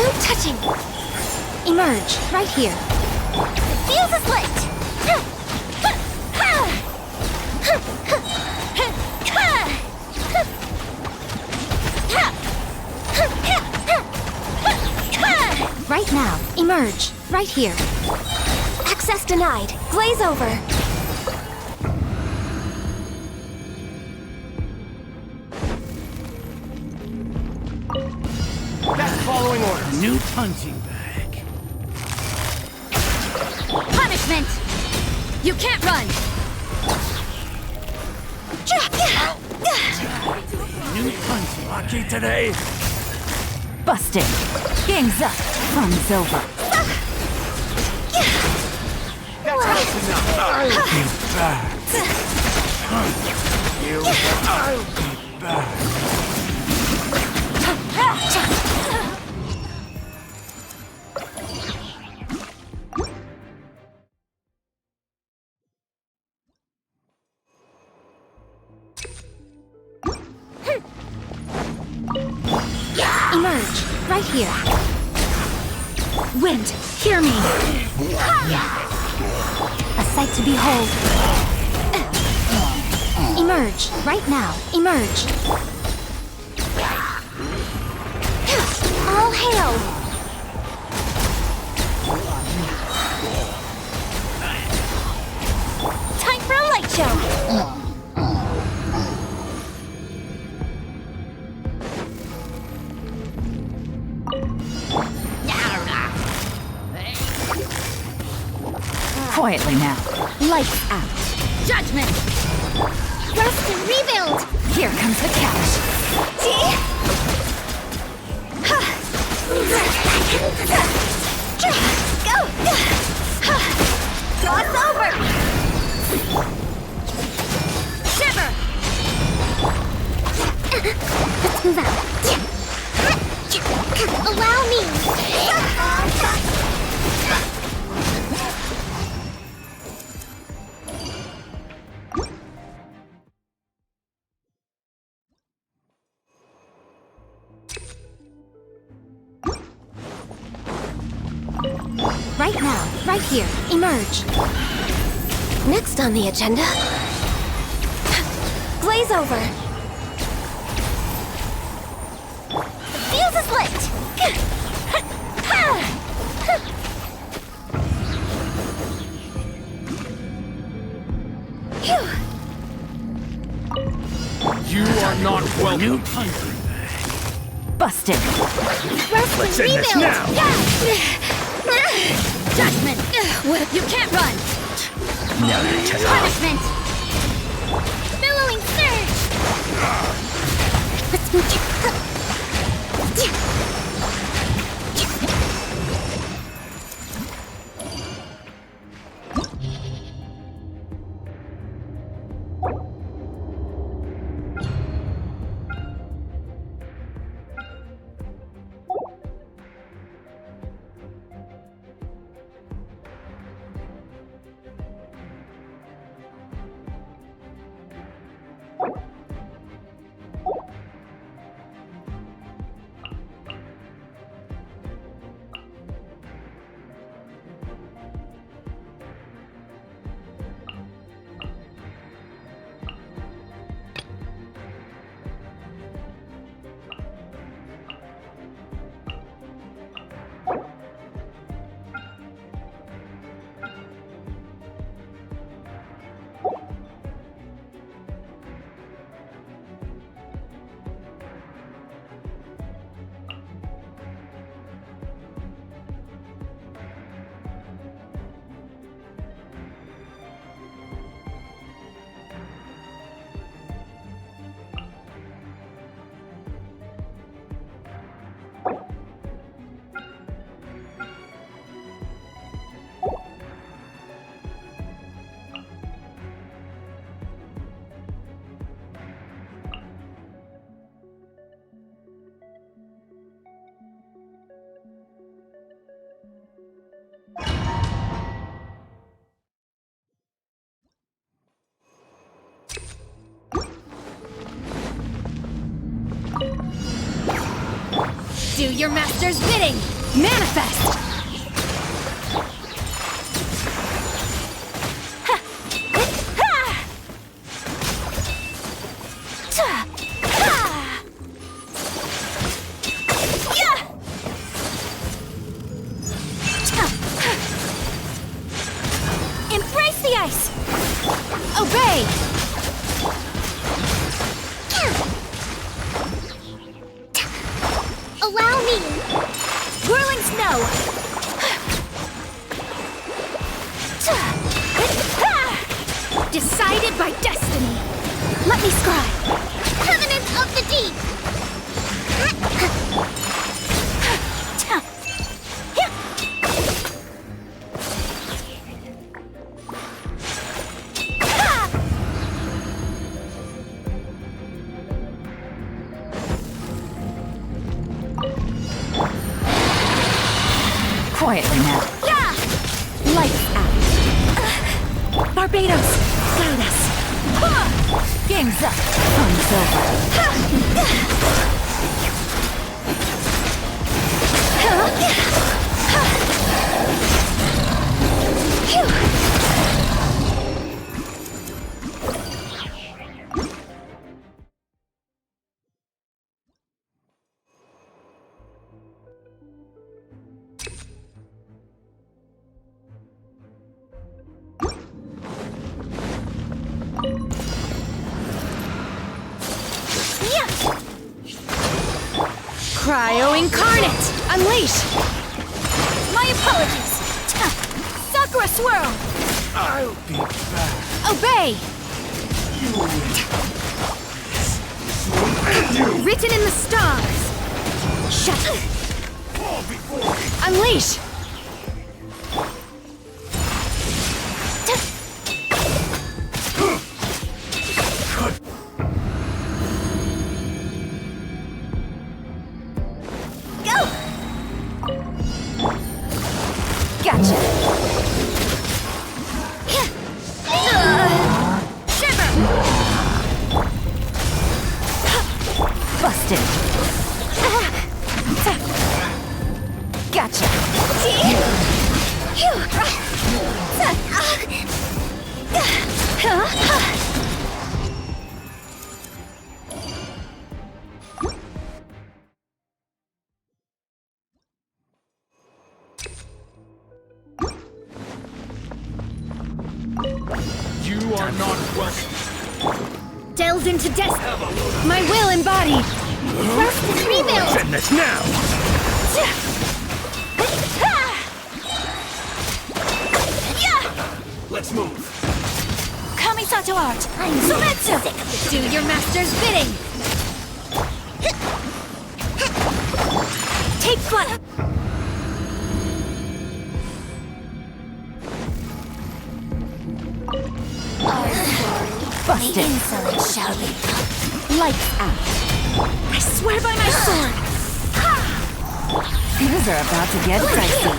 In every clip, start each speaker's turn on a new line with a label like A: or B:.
A: No touching!
B: Emerge, right here.
A: The fuse is lit!
B: Right now. Emerge, right here.
A: Access denied. Glaze over.
C: That's following orders.
D: New punching bag.
A: Punishment! You can't run!
D: New punching. Lucky today.
B: Busted. Game's up. Fun's over.
C: That's close enough.
D: You bad. You. I'll be back.
B: Emerge, right here. Wind, hear me. A sight to behold. Emerge, right now. Emerge.
A: All hail! Time for a light show!
B: Quietly now. Lights out.
A: Judgment! Rest and rebuild!
B: Here comes the cash.
A: Go! Cross over! Shiver! Let's move out. Allow me!
B: Right now, right here. Emerge.
A: Next on the agenda... Glaze over! The fuse is lit!
C: You are not welcome.
D: New punching bag.
B: Busted.
A: Rest
C: Let's
A: and
C: end this
A: rebuild!
C: now.
A: Judgment! You can't run!
C: Now you're testing.
A: Punishment! Billowing surge! Let's move. your master's bidding! Manifest!
B: Embrace the ice! Obey!
A: Allow me!
B: Whirling snow! Decided by destiny! Let me scry!
A: Covenant of the deep!
B: Quietly now.
A: Yeah!
B: Lights out. Barbados, guide us. Game's up. Fun's over.
A: Cryo incarnate! Unleash!
B: My apologies. Sakura swirl.
D: I'll be back.
B: Obey.
A: Written in the stars!
B: Shut up.
A: Unleash!
B: Gotcha.
A: Shiver!
B: Busted. Gotcha.
C: You are not welcome.
A: Delve into destiny! My will embodied! Rest is rebuilt!
C: End this now! Let's move.
B: Kamisato art. Sumetsu.
A: Do your master's bidding!
B: Take flight. Busted. The insolent shall be. Lights out.
A: I swear by my sword!
B: Things are about to get dicey.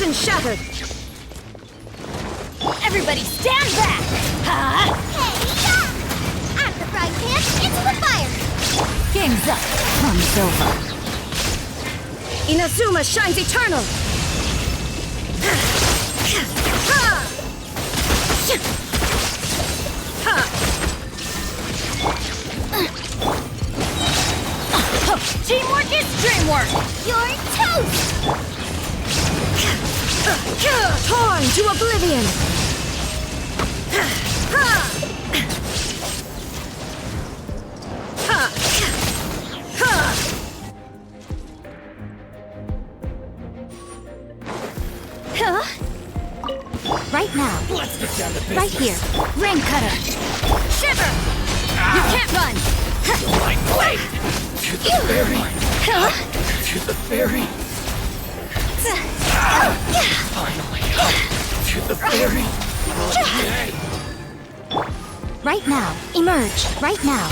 A: Illusion shattered!
B: Everybody stand back! Ha!
E: Hey, out of the frying pan, into the fire!
B: Game's up. Fun's over.
A: Inazuma shines eternal! Ha!
B: Teamwork is dreamwork!
E: You're toast!
A: Torn to oblivion!
B: Right now.
C: Let's get down to business.
B: Right here. Rain cutter.
A: Shiver! You can't run!
C: My blade! To the ferry! To the ferry! Finally! To the ferry! Okay!
B: Right now. Emerge. Right now.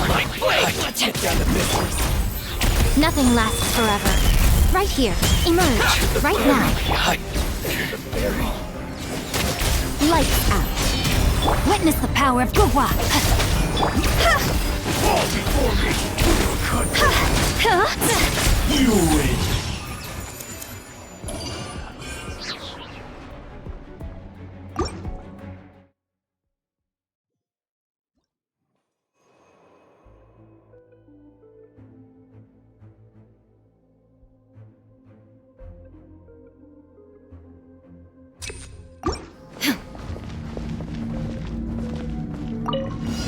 C: My blade! Let's get down to business!
B: Nothing lasts forever. Right here. Emerge. Right now.
C: To the ferry!
B: Lights out. Witness the power of Gugwa.
C: Fall before me! You win!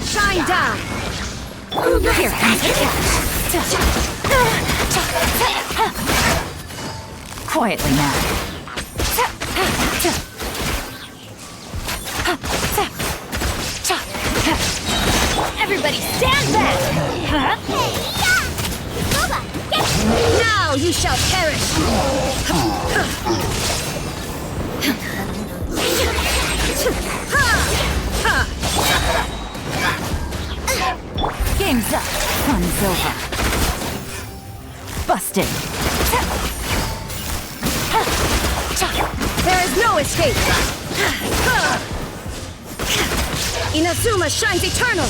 A: Shine down!
B: Here comes the catch. Quietly now. Everybody stand back!
A: Now you shall perish!
B: Game's up. Fun's over. Busted.
A: There is no escape! Inazuma shines eternal!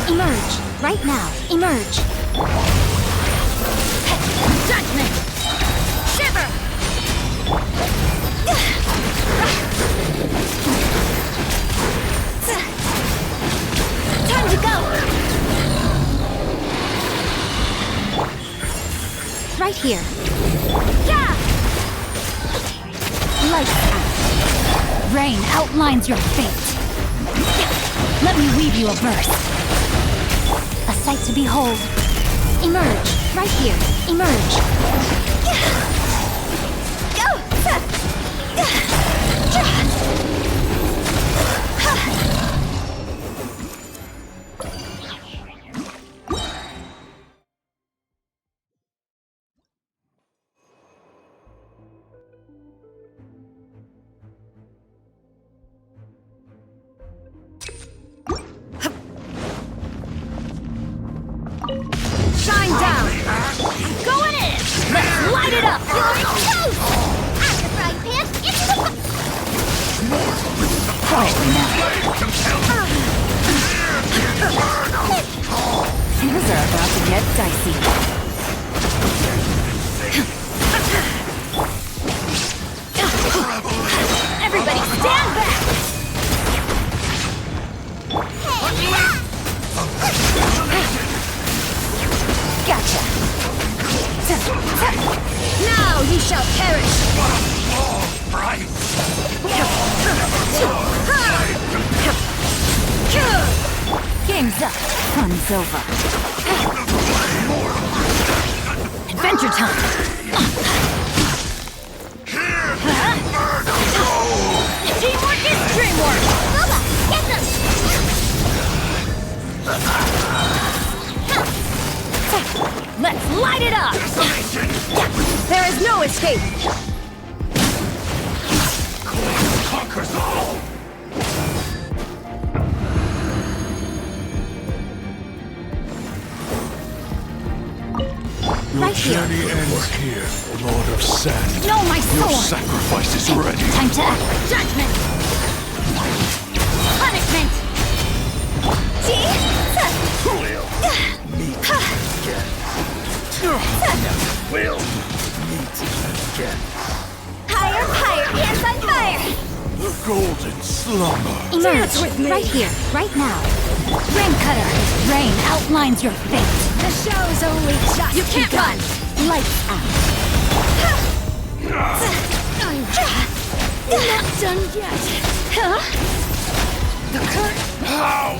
B: Emerge. Right now. Emerge.
A: Judgment! Shiver!
B: Time to go. Right here. Yeah. Lights out. Rain outlines your fate. Let me weave you a verse. A sight to behold. Emerge. Right here. Emerge.
A: Shine down!
B: Going in! Let's light it up!
E: Out of the frying pan, into the
B: Quietly now. Things are about to get dicey. Everybody stand back! Gotcha!
A: Now you shall perish!
B: Game's up. Fun's over. Adventure time! Teamwork is dreamwork!
E: Boba, get them!
B: Let's light it up!
A: There is no escape!
C: Conquers all!
D: Your
B: right here.
D: journey ends here, Lord of Sand.
B: No, my
D: Your
B: sword!
D: sacrifice is ready.
B: Time to act.
E: Judgment! Punishment!
D: We'll meet again.
E: Higher, higher, hands on fire!
D: The golden slumber.
B: Emerge
E: with me.
B: right here, right now. Rain cutter. Rain outlines your fate.
E: The show's only just You can't
B: Begun. Lights out.
E: I'm not done yet. Huh? The curtain.
D: How?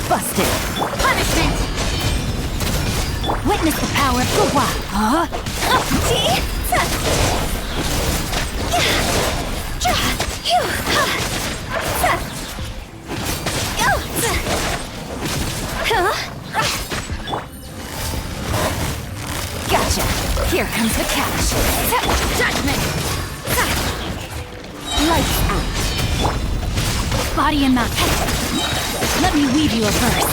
B: Busted. Punishment! Witness the power of the wild. Huh? Gotcha. Here comes the catch. Judgment! Lights out. Body and mouth. Let me weave you a verse.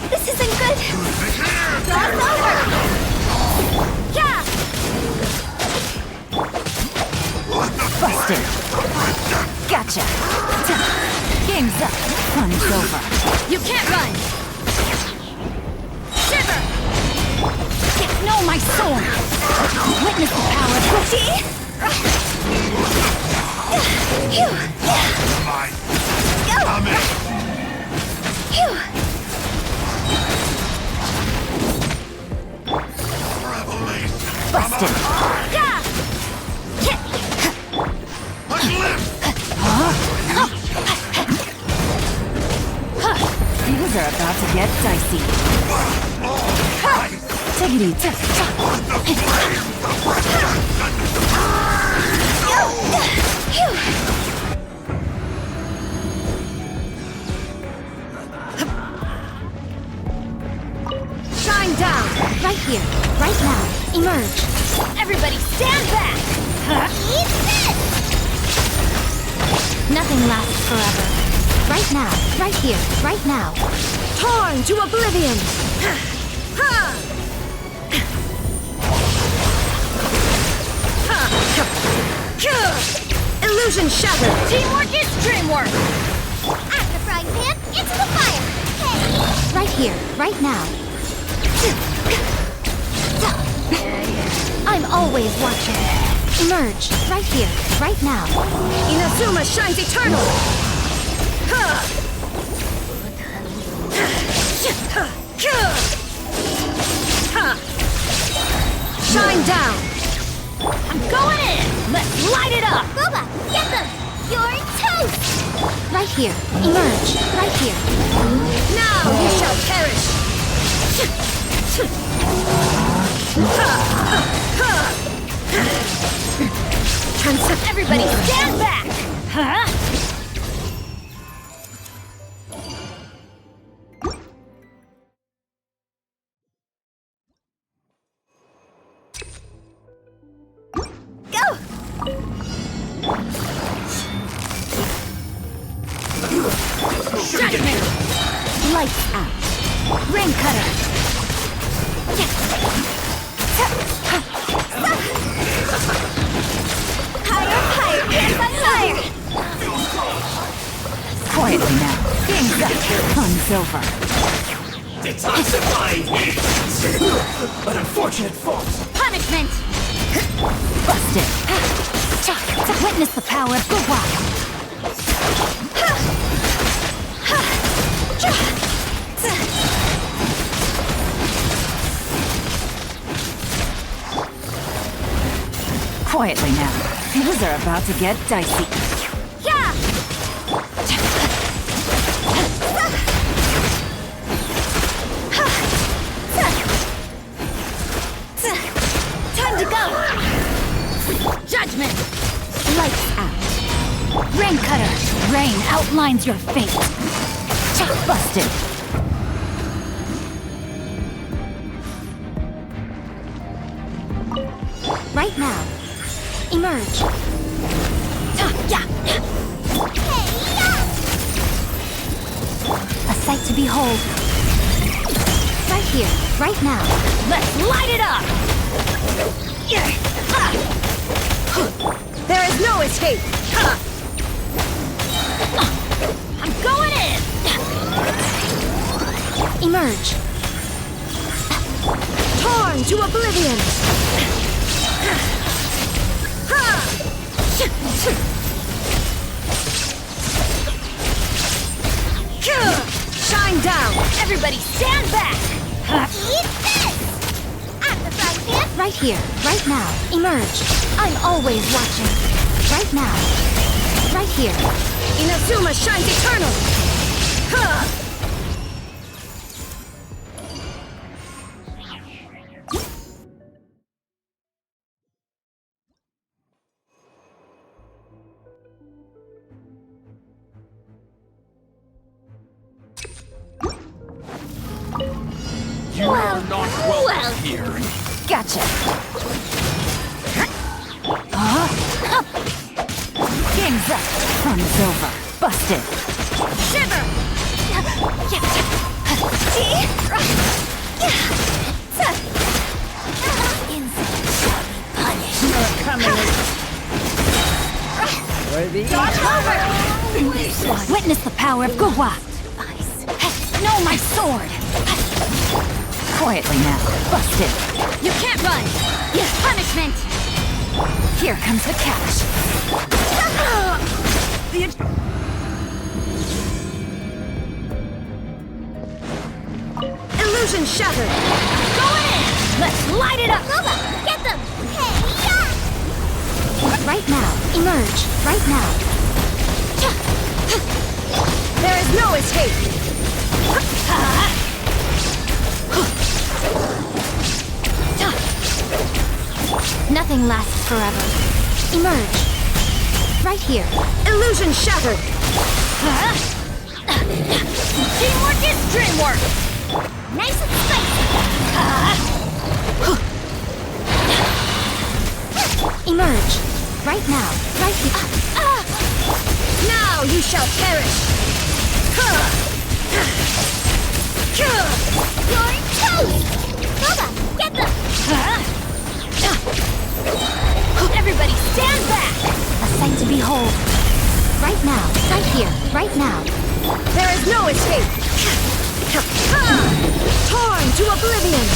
E: This isn't good. It's over. Yeah.
B: Game's up. Fun's over.
A: You can't run! Shiver!
B: Know my sword! Witness the power of Gucci! Busted! Things are about to get dicey. Take it easy.
A: Shine down!
B: Right here, right now. Emerge.
A: Everybody stand back!
E: Eat this!
B: Nothing lasts forever. Right now, right here, right now.
A: Torn to oblivion! Illusion shattered! Teamwork is dreamwork!
E: At the frying pan, into the fire! Hey!
B: Right here, right now. I'm always watching. Emerge. Right here, right now.
A: Inazuma shines eternal! Shine down! I'm going in! Let's light it up!
E: Boba, get them! You're toast!
B: Right here. Emerge. Right here.
A: Now you shall perish! Everybody stand back! Huh?
E: Go!
A: Judgment!
B: Lights out. Rain cutter.
E: Higher, higher, yes, I'm higher!
B: Quietly now. Game's up. Fun's over.
C: Detoxifying heat! An unfortunate fault!
A: Punishment!
B: Busted. Witness the power of Guwa. Quietly now. Things are about to get dicey.
A: Yeah! Time to go! Judgment!
B: Lights out. Rain cutter. Rain outlines your fate. Busted. Right now. Emerge. A sight to behold. Right here, right now.
A: Let's light it up! There is no escape! I'm going in!
B: Emerge.
A: Torn to oblivion! Shine down! Everybody stand back!
E: Eat this! At the frying pan,
B: Right here, right now. Emerge. I'm always watching. Right now. Right here.
A: Inazuma shines eternal!
C: You are not welcome here!
B: Gotcha. Game's up. Fun's over. Busted.
A: Shiver!
B: Coming.
A: Dodge over!
B: Witness the power of Gua! No, my sword! Quietly now. Busted.
A: You can't run! Yes, punishment!
B: Here comes the catch.
A: Illusion shattered! Going in! Let's light it up!
E: Nova, get them! Hey, yeah!
B: Right now. Emerge. Right now.
A: There is no escape!
B: Nothing lasts forever. Emerge. Right here.
A: Illusion shattered! Teamwork is dreamwork!
E: Nice and spicy!
B: Emerge. Right now. Right here.
A: Now you shall perish!
E: You're toast! Nova, get them!
A: Everybody stand back!
B: A sight to behold. Right now. Right here. Right now.
A: There is no escape! Torn to oblivion!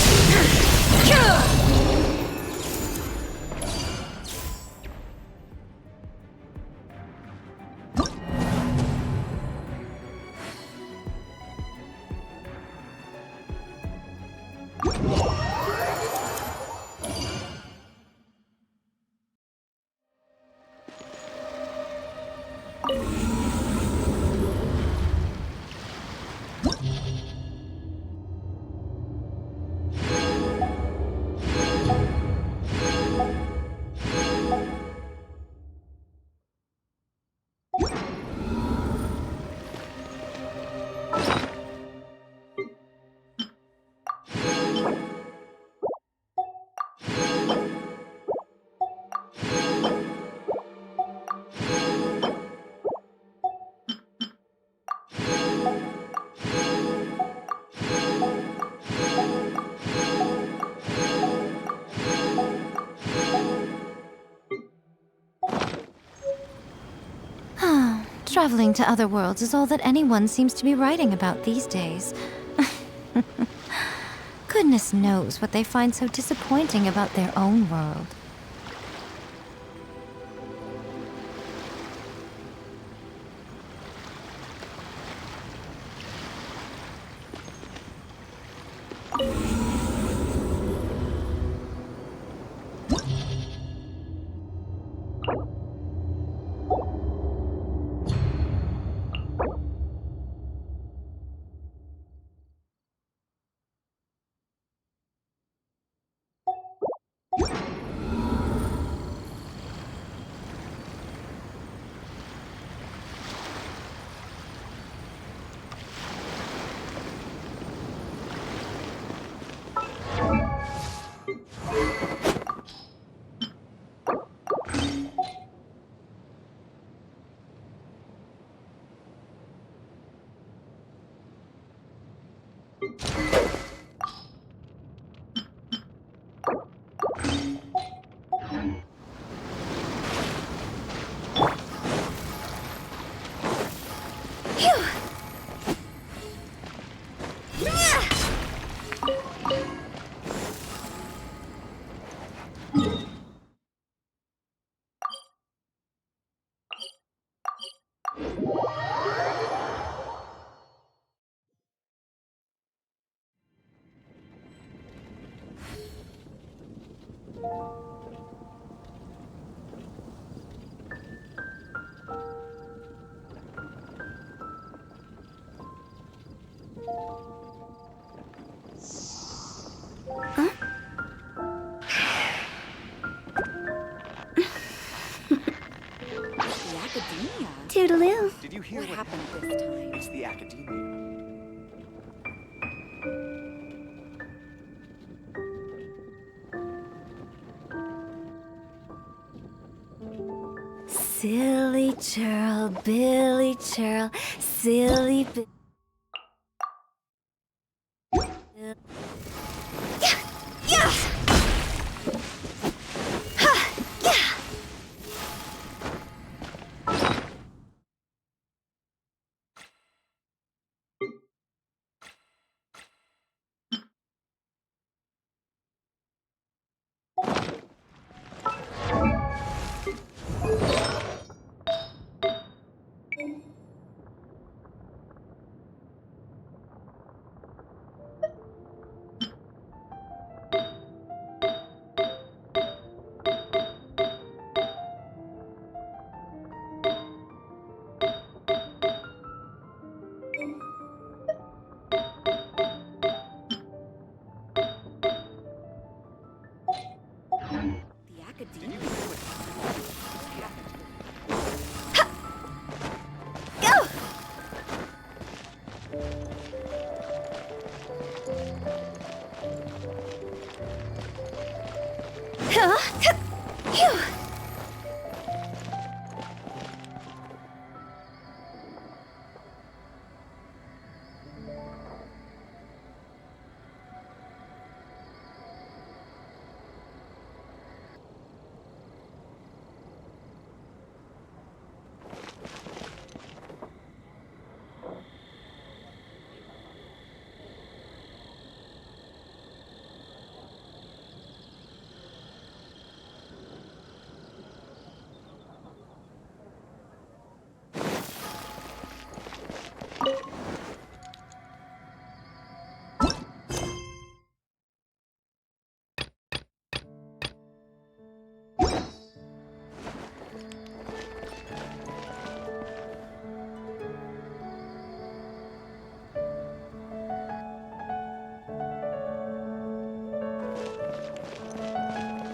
B: Traveling to other worlds is all that anyone seems to be writing about these days. Goodness knows what they find so disappointing about their own world.
E: Toodaloo.
C: Did you hear what happened this time? It's the academia.
B: Silly churl, Billy churl, silly
C: academia.
E: Go! Huh? Phew!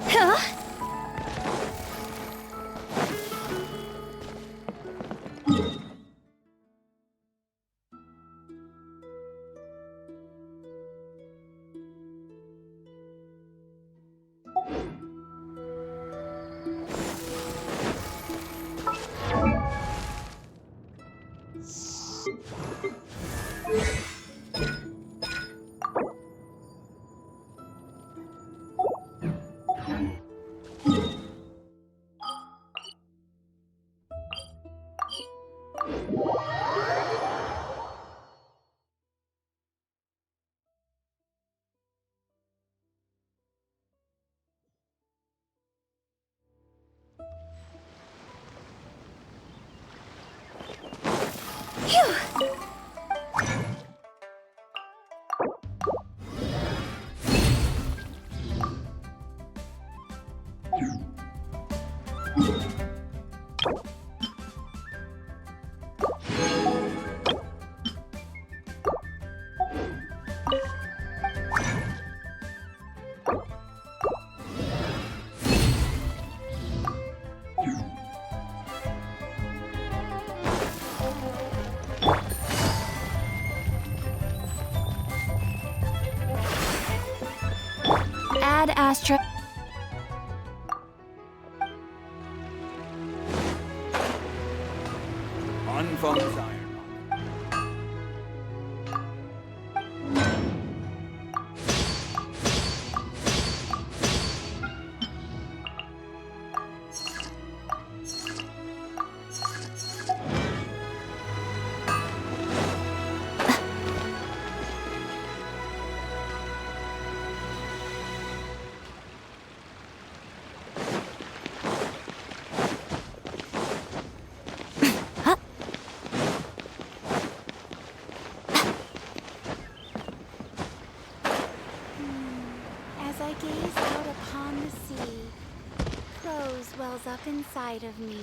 E: Huh? Phew! Add Astra.
C: Unfolds iron.
E: As I gaze out upon the sea, prose wells up inside of me.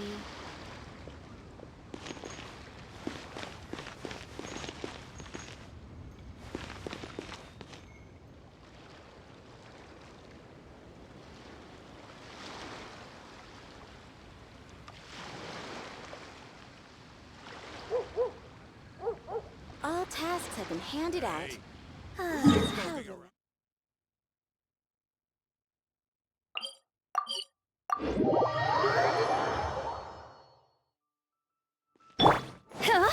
E: All tasks have been handed out. Huh?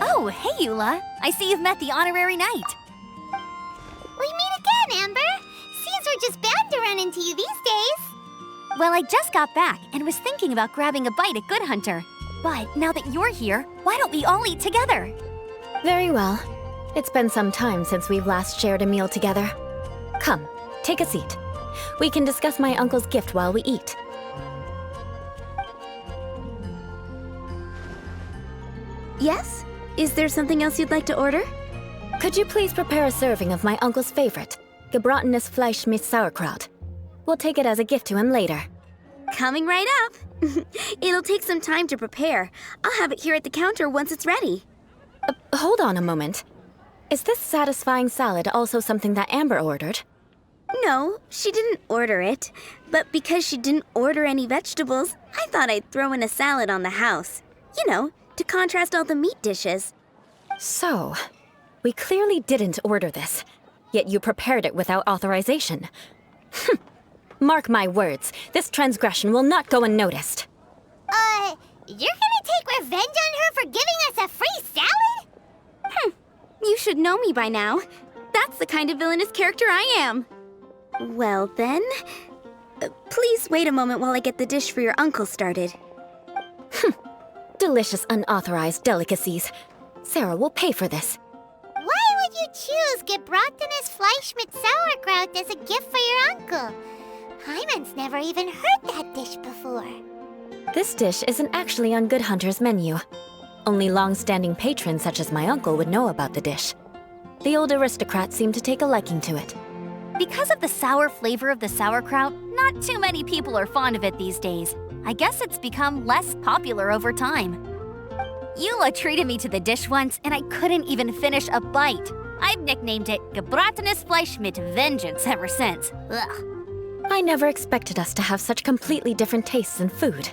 B: Oh, hey, Eula. I see you've met the honorary knight.
E: We meet again, Amber. Seems we're just bound to run into you these days.
B: Well, I just got back and was thinking about grabbing a bite at Good Hunter. But now that you're here, why don't we all eat together?
A: Very well. It's been some time since we've last shared a meal together. Come, take a seat. We can discuss my uncle's gift while we eat. Yes? Is there something else you'd like to order? Could you please prepare a serving of my uncle's favorite? Gebratenes Fleisch mit Sauerkraut. We'll take it as a gift to him later.
E: Coming right up. It'll take some time to prepare. I'll have it here at the counter once it's ready.
A: Hold on a moment. Is this satisfying salad also something that Amber ordered?
E: No, she didn't order it. But because she didn't order any vegetables, I thought I'd throw in a salad on the house. You know, to contrast all the meat dishes.
A: So, we clearly didn't order this, yet you prepared it without authorization. Mark my words, this transgression will not go unnoticed.
F: You're gonna take revenge on her for giving us a free salad?
E: You should know me by now. That's the kind of villainous character I am. Well then, please wait a moment while I get the dish for your uncle started.
A: Delicious unauthorized delicacies. Sarah will pay for this.
F: Why would you choose Gebratenes Fleisch mit Sauerkraut as a gift for your uncle? Hyman's never even heard that dish before.
A: This dish isn't actually on Good Hunter's menu. Only long-standing patrons such as my uncle would know about the dish. The old aristocrat seemed to take a liking to it.
B: Because of the sour flavor of the sauerkraut, not too many people are fond of it these days. I guess it's become less popular over time. Eula treated me to the dish once, and I couldn't even finish a bite. I've nicknamed it Gebratenes Fleisch mit Vengeance ever since. Ugh.
A: I never expected us to have such completely different tastes in food.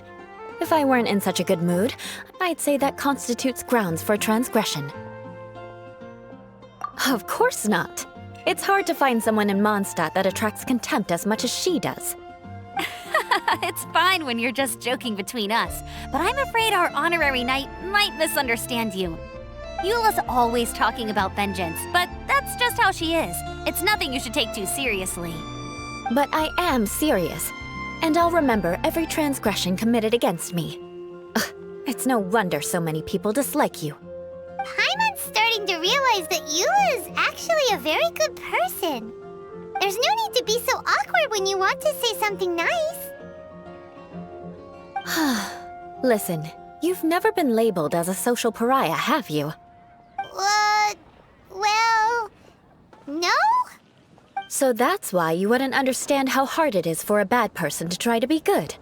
A: If I weren't in such a good mood, I'd say that constitutes grounds for transgression. Of course not. It's hard to find someone in Mondstadt that attracts contempt as much as she does.
B: It's fine when you're just joking between us, but I'm afraid our honorary knight might misunderstand you. Eula's always talking about vengeance, but that's just how she is. It's nothing you should take too seriously.
A: But I am serious, and I'll remember every transgression committed against me. Ugh, it's no wonder so many people dislike you.
F: Hyman's starting to realize that Eula is actually a very good person. There's no need to be so awkward when you want to say something nice.
A: Listen, you've never been labeled as a social pariah, have you?
F: Well, no?
A: So that's why you wouldn't understand how hard it is for a bad person to try to be good.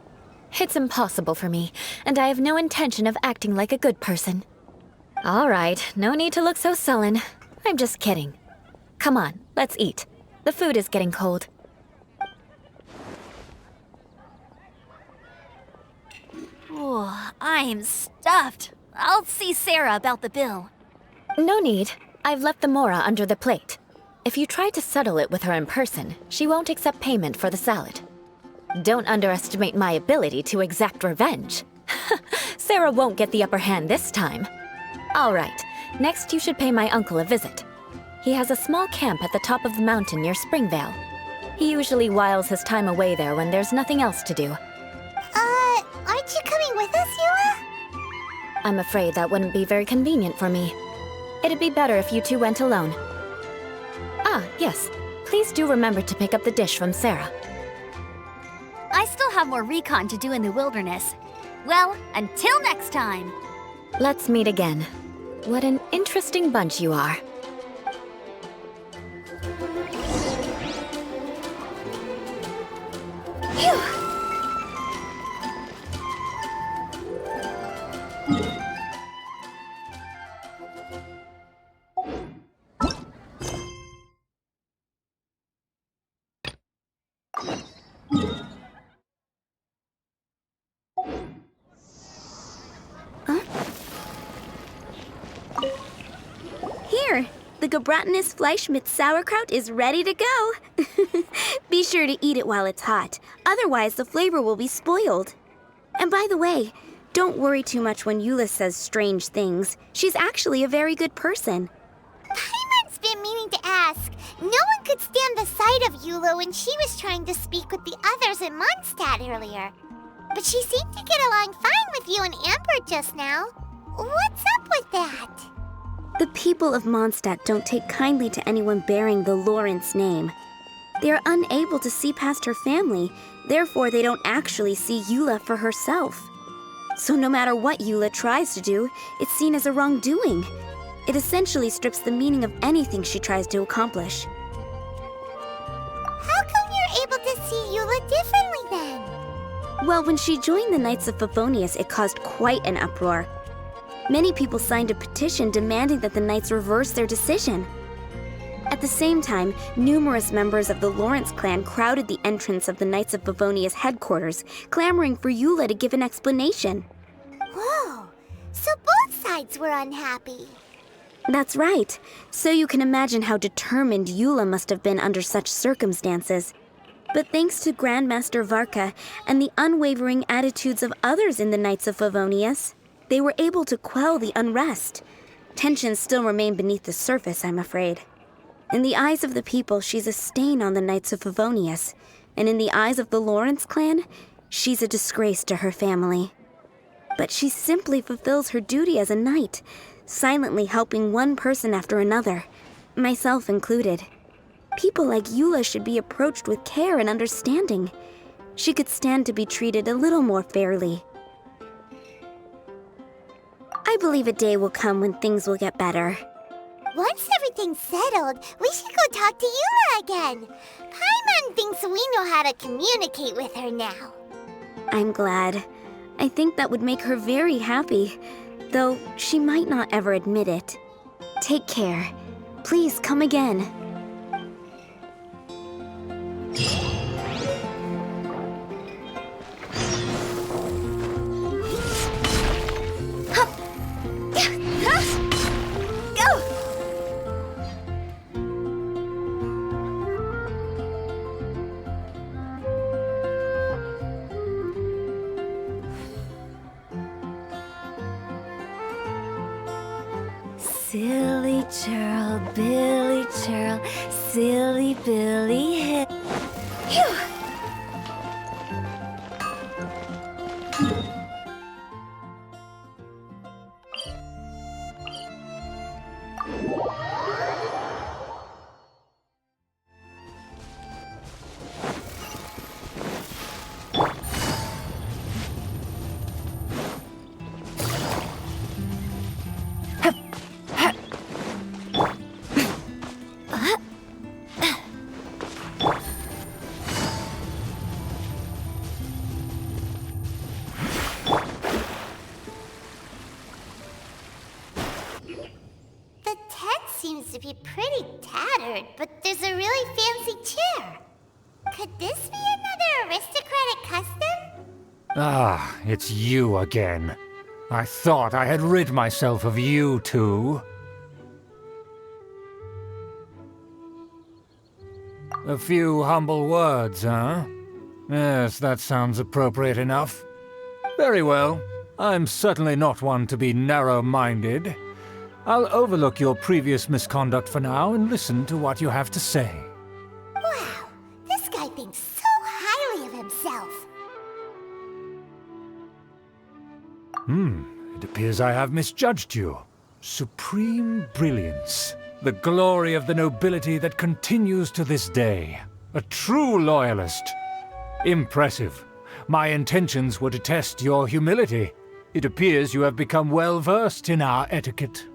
A: It's impossible for me, and I have no intention of acting like a good person. All right, no need to look so sullen. I'm just kidding. Come on, let's eat. The food is getting cold.
B: Oh, I'm stuffed. I'll see Sarah about the bill.
A: No need. I've left the mora under the plate. If you try to settle it with her in person, she won't accept payment for the salad. Don't underestimate my ability to exact revenge. Sarah won't get the upper hand this time. All right, next you should pay my uncle a visit. He has a small camp at the top of the mountain near Springvale. He usually whiles his time away there when there's nothing else to do.
F: Aren't you coming with us, Eula?
A: I'm afraid that wouldn't be very convenient for me. It'd be better if you two went alone. Ah, yes. Please do remember to pick up the dish from Sarah.
B: I still have more recon to do in the wilderness. Well, until next time.
A: Let's meet again. What an interesting bunch you are.
E: Here, the Gebratenes Fleisch mit Sauerkraut is ready to go. Be sure to eat it while it's hot, otherwise the flavor will be spoiled. And by the way, don't worry too much when Eula says strange things. She's actually a very good person.
F: Hyman's been meaning to ask. No one could stand the sight of Eula when she was trying to speak with the others in Mondstadt earlier. But she seemed to get along fine with you and Amber just now. What's up with that?
E: The people of Mondstadt don't take kindly to anyone bearing the Lawrence name. They are unable to see past her family, therefore they don't actually see Eula for herself. So no matter what Eula tries to do, it's seen as a wrongdoing. It essentially strips the meaning of anything she tries to accomplish.
F: What differently then?
E: Well, when she joined the Knights of Favonius, it caused quite an uproar. Many people signed a petition demanding that the Knights reverse their decision. At the same time, numerous members of the Lawrence clan crowded the entrance of the Knights of Favonius headquarters, clamoring for Eula to give an explanation.
F: Whoa, so both sides were unhappy.
E: That's right. So you can imagine how determined Eula must have been under such circumstances. But thanks to Grandmaster Varka and the unwavering attitudes of others in the Knights of Favonius, they were able to quell the unrest. Tensions still remain beneath the surface, I'm afraid. In the eyes of the people, she's a stain on the Knights of Favonius, and in the eyes of the Lawrence clan, she's a disgrace to her family. But she simply fulfills her duty as a knight, silently helping one person after another, myself included. People like Eula should be approached with care and understanding. She could stand to be treated a little more fairly. I believe a day will come when things will get better.
F: Once everything's settled, we should go talk to Eula again. Paimon thinks we know how to communicate with her now.
E: I'm glad. I think that would make her very happy, though she might not ever admit it. Take care. Please come again.
A: Silly churl, Billy churl, silly Billy Hill.
F: Seems to be pretty tattered, but there's a really fancy chair. Could this be another aristocratic custom?
G: Ah, it's you again. I thought I had rid myself of you two. A few humble words, huh? Yes, that sounds appropriate enough. Very well. I'm certainly not one to be narrow-minded. I'll overlook your previous misconduct for now and listen to what you have to say.
F: Wow, this guy thinks so highly of himself.
G: It appears I have misjudged you. Supreme brilliance. The glory of the nobility that continues to this day. A true loyalist. Impressive. My intentions were to test your humility. It appears you have become well-versed in our etiquette.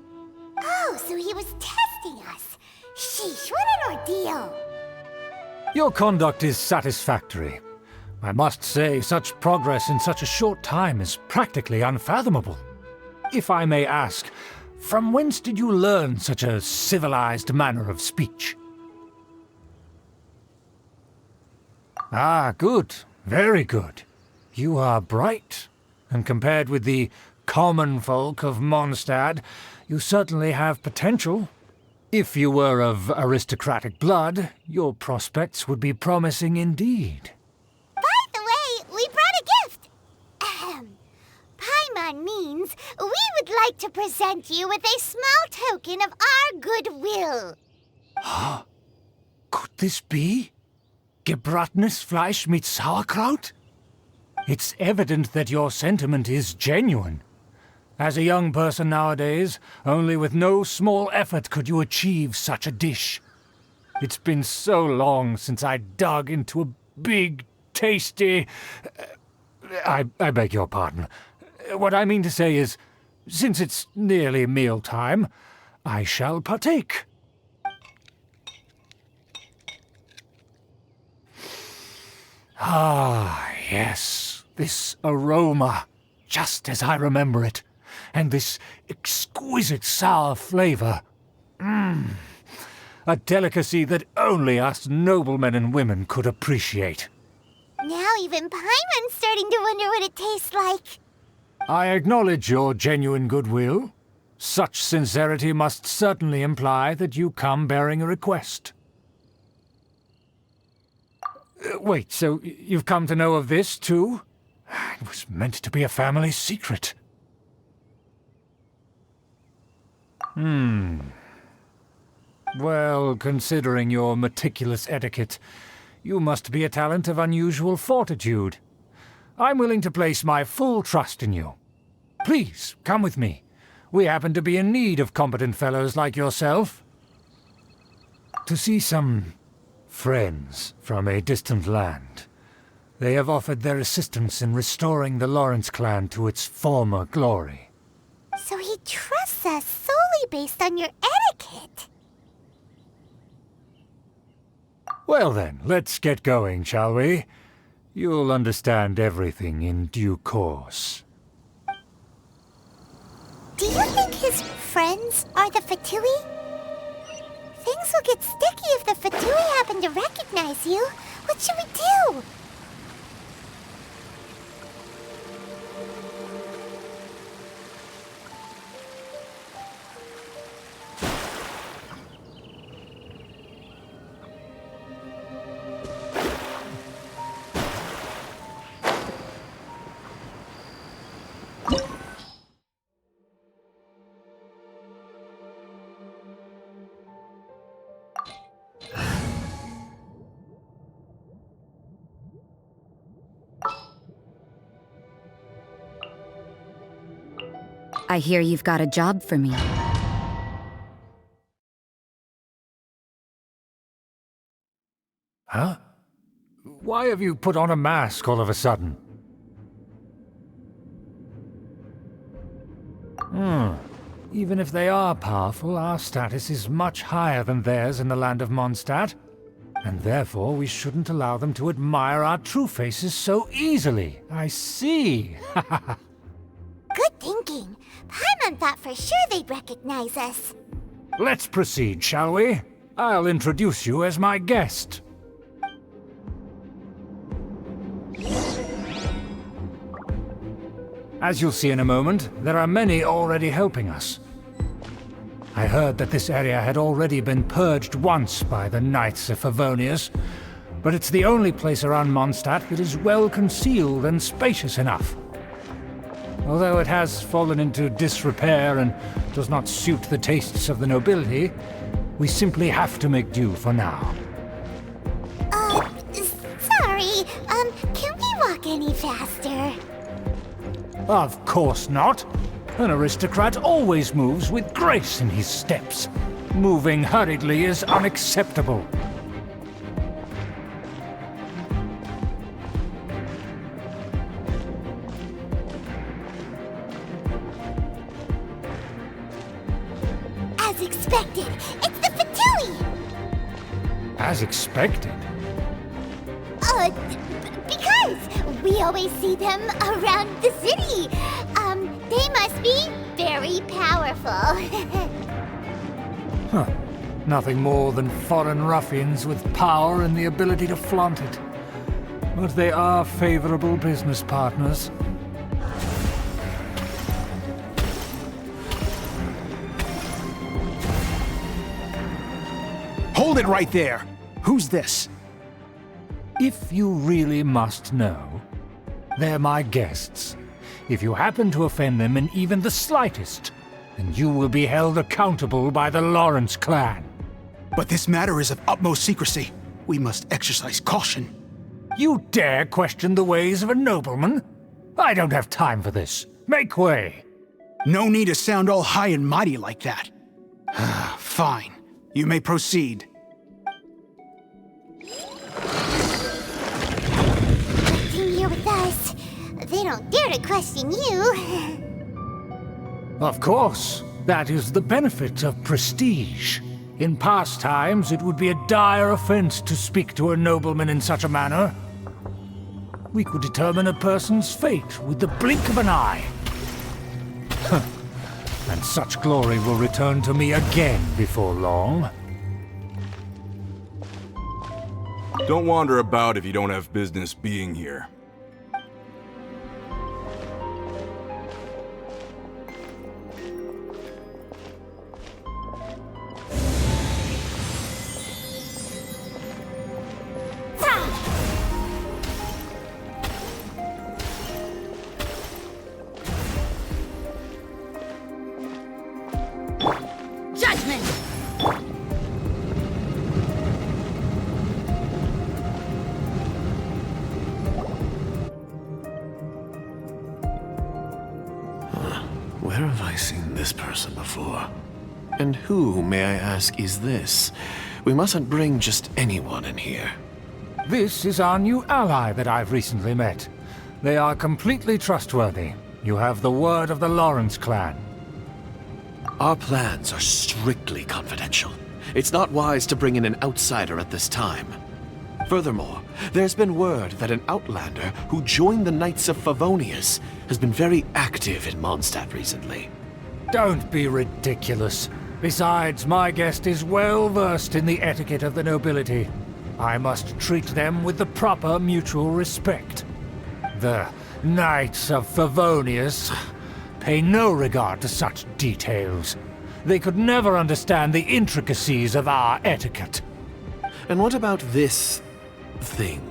F: Oh, so he was testing us. Sheesh, what an ordeal.
G: Your conduct is satisfactory. I must say, such progress in such a short time is practically unfathomable. If I may ask, from whence did you learn such a civilized manner of speech? Ah, good. Very good. You are bright, and compared with the common folk of Mondstadt, you certainly have potential. If you were of aristocratic blood, your prospects would be promising indeed.
F: By the way, we brought a gift. Ahem. Paimon means we would like to present you with a small token of our goodwill.
G: Could this be? Gebratenes Fleisch mit Sauerkraut? It's evident that your sentiment is genuine. As a young person nowadays, only with no small effort could you achieve such a dish. It's been so long since I dug into a big, tasty... I beg your pardon. What I mean to say is, since it's nearly mealtime, I shall partake. Ah, yes. This aroma, just as I remember it. And this exquisite sour flavor. A delicacy that only us noblemen and women could appreciate.
F: Now even Paimon's starting to wonder what it tastes like.
G: I acknowledge your genuine goodwill. Such sincerity must certainly imply that you come bearing a request. Wait, so you've come to know of this, too? It was meant to be a family secret. Well, considering your meticulous etiquette, you must be a talent of unusual fortitude. I'm willing to place my full trust in you. Please, come with me. We happen to be in need of competent fellows like yourself. To see some friends from a distant land. They have offered their assistance in restoring the Lawrence clan to its former glory.
F: So he trusts us solely based on your etiquette.
G: Well then, let's get going, shall we? You'll understand everything in due course.
F: Do you think his friends are the Fatui? Things will get sticky if the Fatui happen to recognize you. What should we do?
B: I hear you've got a job for me.
G: Huh? Why have you put on a mask all of a sudden? Even if they are powerful, our status is much higher than theirs in the land of Mondstadt. And therefore we shouldn't allow them to admire our true faces so easily. I see.
F: Good thinking. Paimon thought for sure they'd recognize us.
G: Let's proceed, shall we? I'll introduce you as my guest. As you'll see in a moment, there are many already helping us. I heard that this area had already been purged once by the Knights of Favonius, but it's the only place around Mondstadt that is well concealed and spacious enough. Although it has fallen into disrepair and does not suit the tastes of the nobility, we simply have to make do for now.
F: Sorry, can we walk any faster?
G: Of course not. An aristocrat always moves with grace in his steps. Moving hurriedly is unacceptable.
F: As expected, it's the Fatui!
G: As expected.
F: Because we always see them around the city. They must be very powerful.
G: Huh. Nothing more than foreign ruffians with power and the ability to flaunt it. But they are favorable business partners.
H: Hold it right there! Who's this?
G: If you really must know, they're my guests. If you happen to offend them in even the slightest, then you will be held accountable by the Lawrence clan.
H: But this matter is of utmost secrecy. We must exercise caution.
G: You dare question the ways of a nobleman? I don't have time for this. Make way!
H: No need to sound all high and mighty like that. Fine. You may proceed.
F: Working here with us, they don't dare to question you.
G: Of course. That is the benefit of prestige. In past times, it would be a dire offense to speak to a nobleman in such a manner. We could determine a person's fate with the blink of an eye. And such glory will return to me again before long.
I: Don't wander about if you don't have business being here.
B: Judgment!
J: Where have I seen this person before? And who, may I ask, is this? We mustn't bring just anyone in here.
G: This is our new ally that I've recently met. They are completely trustworthy. You have the word of the Lawrence clan.
J: Our plans are strictly confidential. It's not wise to bring in an outsider at this time. Furthermore, there's been word that an outlander who joined the Knights of Favonius has been very active in Mondstadt recently.
G: Don't be ridiculous. Besides, my guest is well versed in the etiquette of the nobility. I must treat them with the proper mutual respect. The Knights of Favonius pay no regard to such details. They could never understand the intricacies of our etiquette.
J: And what about this thing?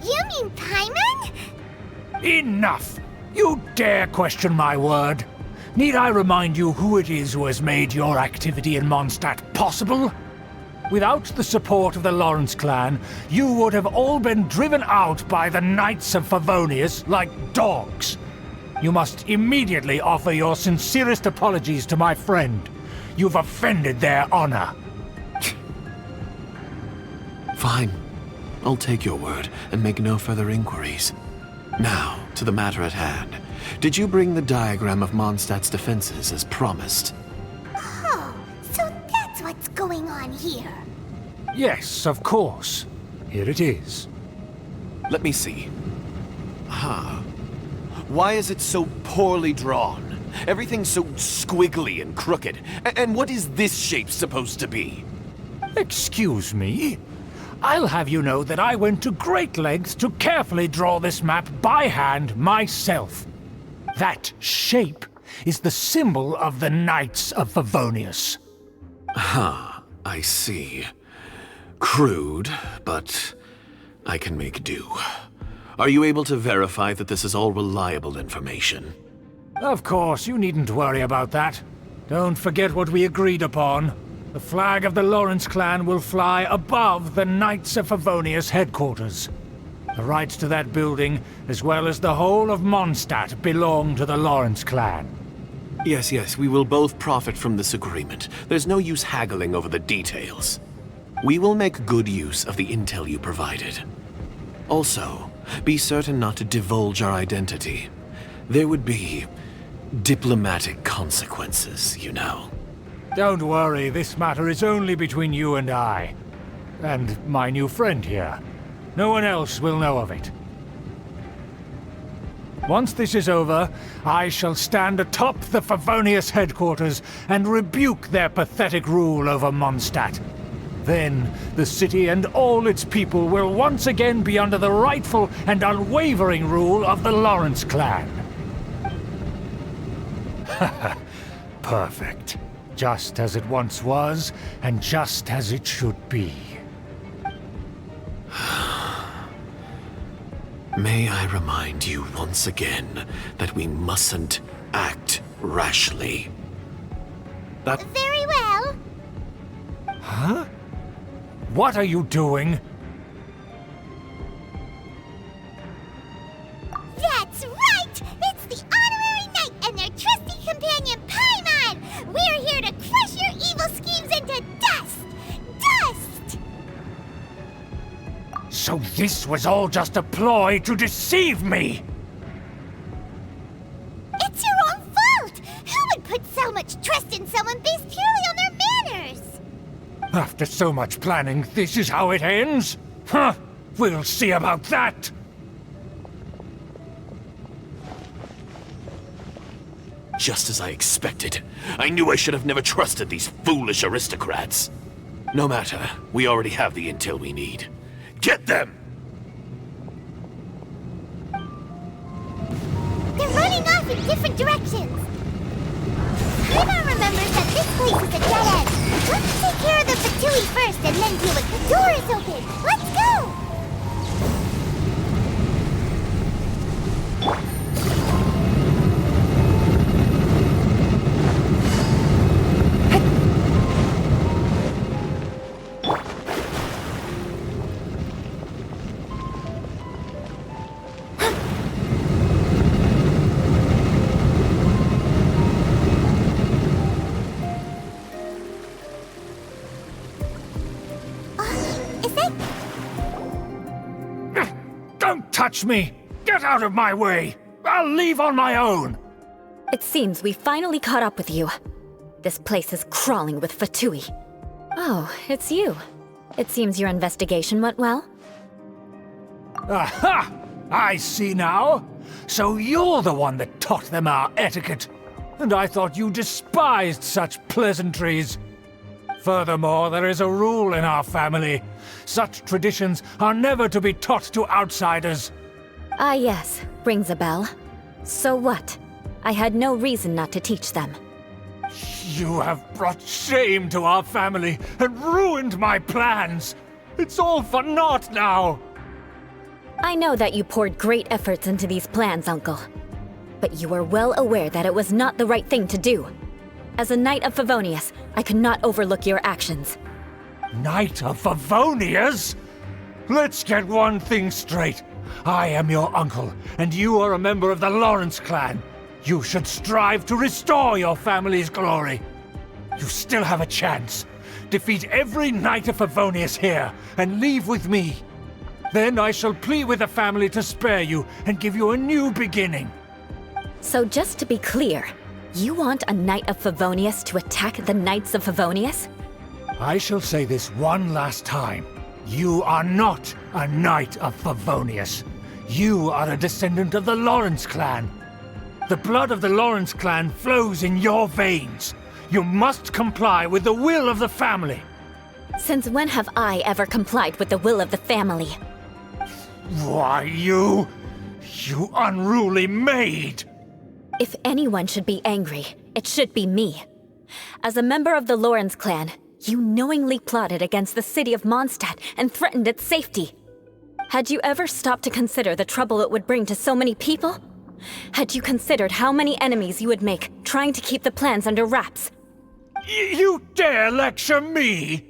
F: You mean Paimon?
G: Enough! You dare question my word? Need I remind you who it is who has made your activity in Mondstadt possible? Without the support of the Lawrence clan, you would have all been driven out by the Knights of Favonius like dogs. You must immediately offer your sincerest apologies to my friend. You've offended their honor.
J: Fine. I'll take your word and make no further inquiries. Now, to the matter at hand. Did you bring the diagram of Mondstadt's defenses as promised?
F: Oh, so that's what's going on here.
G: Yes, of course. Here it is.
J: Let me see. Why is it so poorly drawn? Everything's so squiggly and crooked. And what is this shape supposed to be?
G: Excuse me? I'll have you know that I went to great lengths to carefully draw this map by hand myself. That shape is the symbol of the Knights of Favonius.
J: I see. Crude, but I can make do. Are you able to verify that this is all reliable information?
G: Of course, you needn't worry about that. Don't forget what we agreed upon. The flag of the Lawrence clan will fly above the Knights of Favonius headquarters. The rights to that building, as well as the whole of Mondstadt, belong to the Lawrence clan.
J: Yes, we will both profit from this agreement. There's no use haggling over the details. We will make good use of the intel you provided. Also, be certain not to divulge our identity. There would be diplomatic consequences, you know.
G: Don't worry, this matter is only between you and I. And my new friend here. No one else will know of it. Once this is over, I shall stand atop the Favonius headquarters and rebuke their pathetic rule over Mondstadt. Then, the city and all its people will once again be under the rightful and unwavering rule of the Lawrence clan. Perfect. Just as it once was, and just as it should be.
J: May I remind you once again that we mustn't act rashly.
F: Very well.
G: Huh? What are you doing?
F: That's right! It's the honorary knight and their trusty companion Paimon! We're here to crush your evil schemes into dust! Dust!
G: So this was all just a ploy to deceive me!
F: It's your own fault! Who would put so much trust in someone based purely on their manners?
G: After so much planning, this is how it ends? Huh! We'll see about that!
J: Just as I expected. I knew I should have never trusted these foolish aristocrats. No matter, we already have the intel we need. Get them!
F: They're running off in different directions. Paimon remembers that this place is a dead end. Let's take care of the Fatui first and then deal with the door is open. Let's go!
G: Don't touch me! Get out of my way! I'll leave on my own!
A: It seems we finally caught up with you. This place is crawling with Fatui. Oh, it's you. It seems your investigation went well.
G: Aha! I see now. So you're the one that taught them our etiquette. And I thought you despised such pleasantries. Furthermore, there is a rule in our family. Such traditions are never to be taught to outsiders.
A: Ah yes, rings a bell. So what? I had no reason not to teach them.
G: You have brought shame to our family and ruined my plans. It's all for naught now.
A: I know that you poured great efforts into these plans, Uncle. But you are well aware that it was not the right thing to do. As a Knight of Favonius, I could not overlook your actions.
G: Knight of Favonius? Let's get one thing straight. I am your uncle, and you are a member of the Lawrence clan. You should strive to restore your family's glory. You still have a chance. Defeat every Knight of Favonius here, and leave with me. Then I shall plead with the family to spare you and give you a new beginning.
A: So just to be clear, you want a Knight of Favonius to attack the Knights of Favonius?
G: I shall say this one last time. You are not a Knight of Favonius. You are a descendant of the Lawrence clan. The blood of the Lawrence clan flows in your veins. You must comply with the will of the family.
A: Since when have I ever complied with the will of the family?
G: Why, you unruly maid!
A: If anyone should be angry, it should be me. As a member of the Lawrence clan, you knowingly plotted against the city of Mondstadt and threatened its safety. Had you ever stopped to consider the trouble it would bring to so many people? Had you considered how many enemies you would make trying to keep the plans under wraps?
G: You dare lecture me?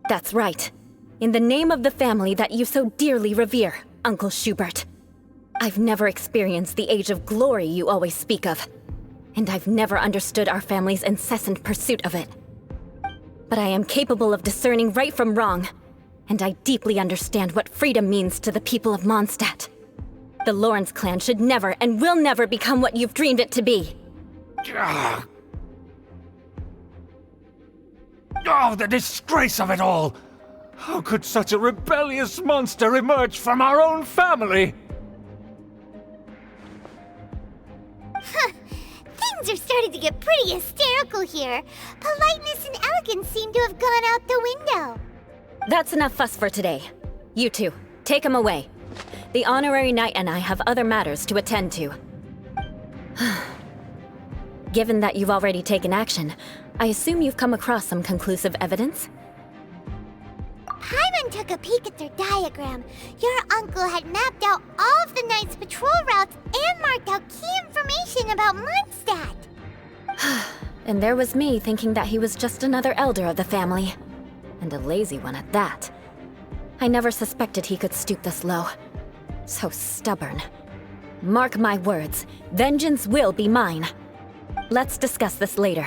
A: That's right. In the name of the family that you so dearly revere, Uncle Schubert. I've never experienced the age of glory you always speak of, and I've never understood our family's incessant pursuit of it. But I am capable of discerning right from wrong, and I deeply understand what freedom means to the people of Mondstadt. The Lawrence clan should never and will never become what you've dreamed it to be.
G: Oh, the disgrace of it all! How could such a rebellious monster emerge from our own family?
F: Things are starting to get pretty hysterical here. Politeness and elegance seem to have gone out the window.
A: That's enough fuss for today. You two, take him away. The honorary knight and I have other matters to attend to. Given that you've already taken action, I assume you've come across some conclusive evidence?
F: Paimon took a peek at their diagram. Your uncle had mapped out all of the Knight's patrol routes and marked out key information about Mondstadt.
A: And there was me thinking that he was just another elder of the family. And a lazy one at that. I never suspected he could stoop this low. So stubborn. Mark my words, vengeance will be mine. Let's discuss this later.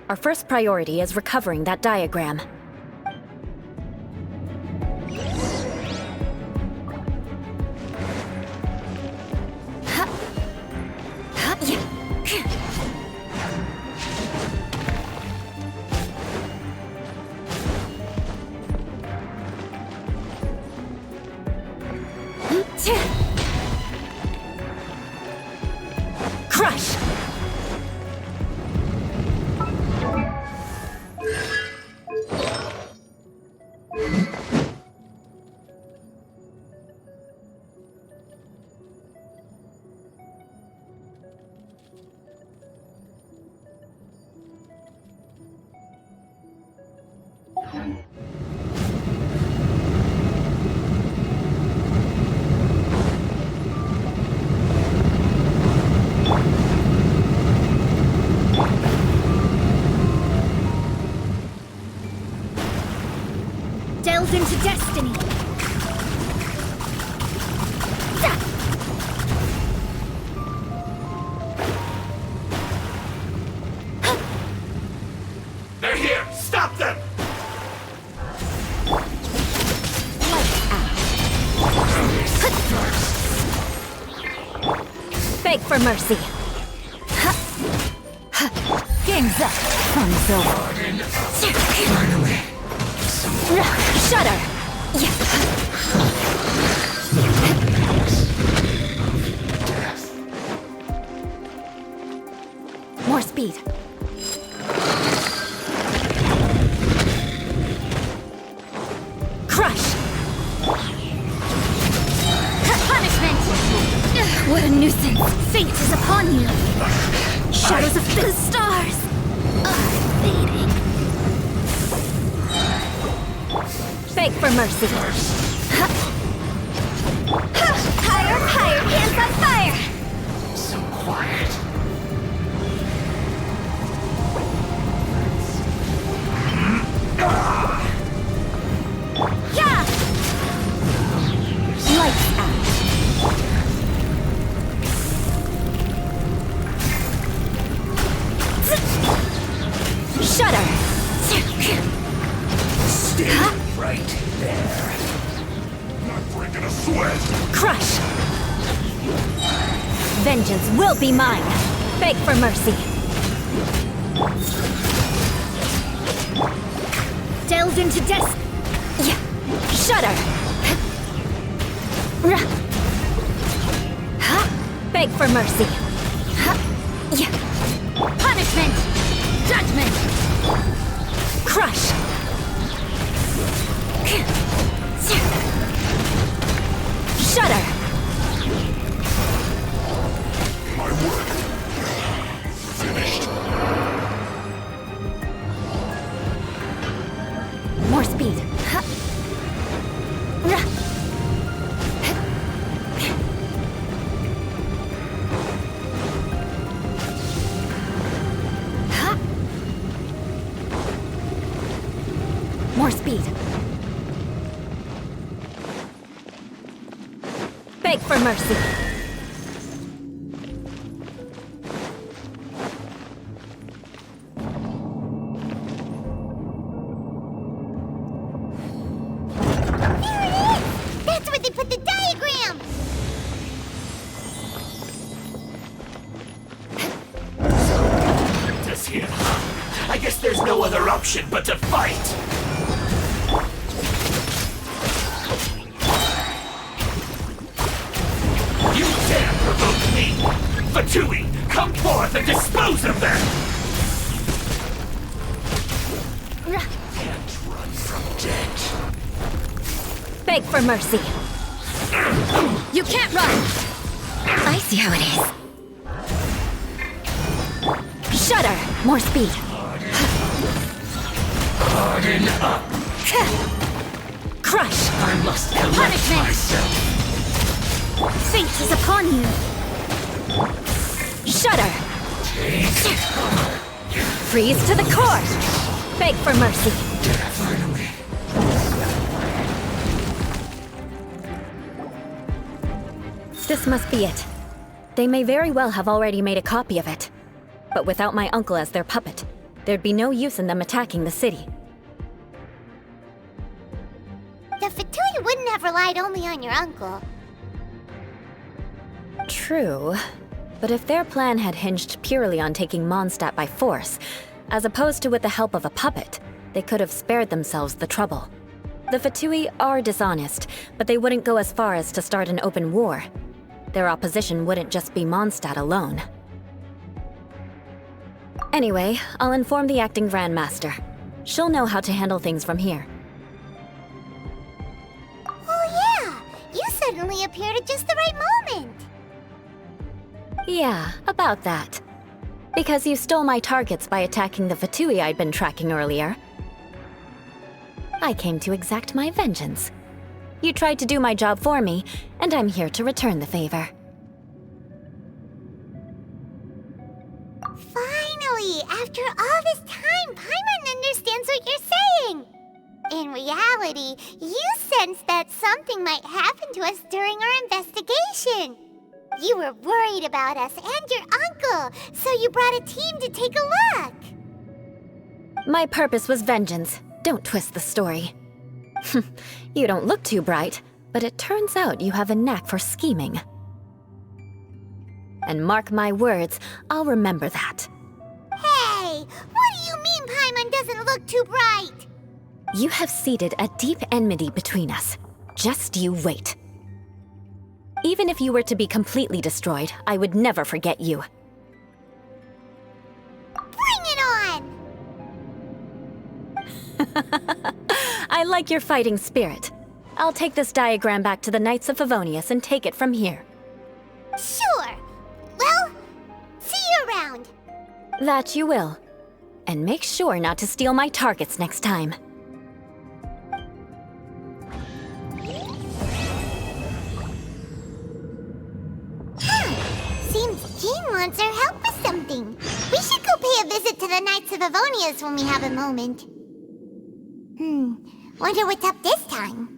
A: Our first priority is recovering that diagram. Crush!
B: Delve into destiny.
C: They're here! Stop them!
A: Beg for mercy. Game's up. Fun's over. Shudder! More speed. Crush!
B: Punishment! What a nuisance! Fate is upon you! Shadows of the stars are fading.
A: Beg for mercy.
B: Higher, higher, hands on fire!
C: So quiet.
B: Yeah!
A: Lights out. Shudder!
C: Stay right there. I'm breaking a sweat.
A: Crush! Vengeance will be mine. Beg for mercy.
B: Delve into
A: Shudder! Beg for mercy.
B: punishment! Judgment!
A: Crush! Shudder!
C: My work. Finished.
A: More speed. More speed. Beg for mercy.
F: That's where they put the diagram!
C: Does here. I guess there's no other option but to fight. You dare provoke me! Fatui, come forth and dispose of them! Can't run from death.
A: Beg for mercy.
B: You can't run!
A: I see how it is. Shudder! More speed.
C: Harden up.
A: Crush!
C: I must collect
B: Punishment.
C: myself.
B: Fate is upon you!
A: Shudder! Freeze to the core! Beg for mercy.
C: Finally.
A: This must be it. They may very well have already made a copy of it. But without my uncle as their puppet, there'd be no use in them attacking the city.
F: The Fatui wouldn't have relied only on your uncle.
A: True. But if their plan had hinged purely on taking Mondstadt by force, as opposed to with the help of a puppet, they could have spared themselves the trouble. The Fatui are dishonest, but they wouldn't go as far as to start an open war. Their opposition wouldn't just be Mondstadt alone. Anyway, I'll inform the acting Grandmaster. She'll know how to handle things from here.
F: Oh yeah! You suddenly appeared at just the right moment!
A: Yeah, about that. Because you stole my targets by attacking the Fatui I'd been tracking earlier. I came to exact my vengeance. You tried to do my job for me, and I'm here to return the favor.
F: Finally! After all this time, Paimon understands what you're saying! In reality, you sensed that something might happen to us during our investigation. You were worried about us and your uncle, so you brought a team to take a look.
A: My purpose was vengeance. Don't twist the story. You don't look too bright, but it turns out you have a knack for scheming. And mark my words, I'll remember that.
F: Hey, what do you mean Paimon doesn't look too bright?
A: You have seeded a deep enmity between us. Just you wait. Even if you were to be completely destroyed, I would never forget you.
F: Bring it on!
A: I like your fighting spirit. I'll take this diagram back to the Knights of Favonius and take it from here.
F: Sure. Well, see you around.
A: That you will. And make sure not to steal my targets next time.
F: Seems Jean wants our help with something. We should go pay a visit to the Knights of Avonias when we have a moment. Wonder what's up this time.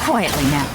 K: Quietly now.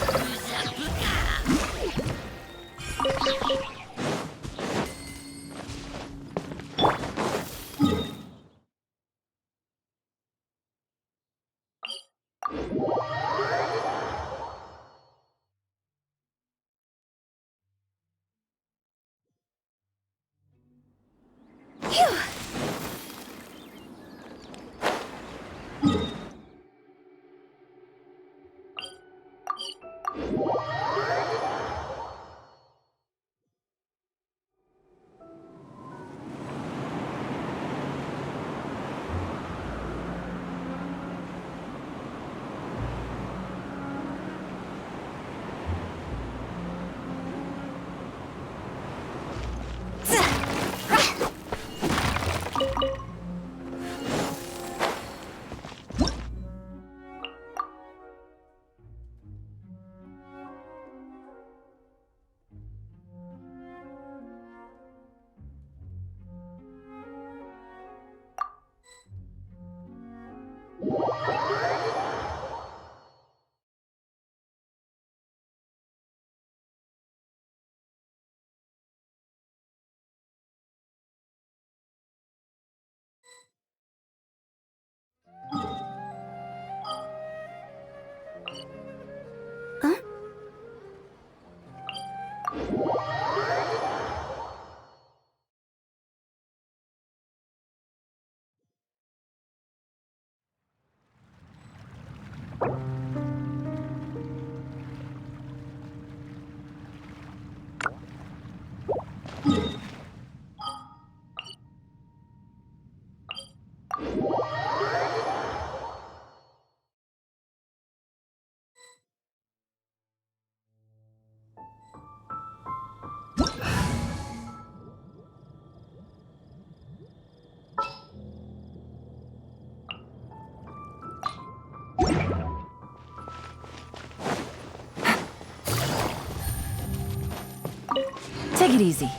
B: Take it easy.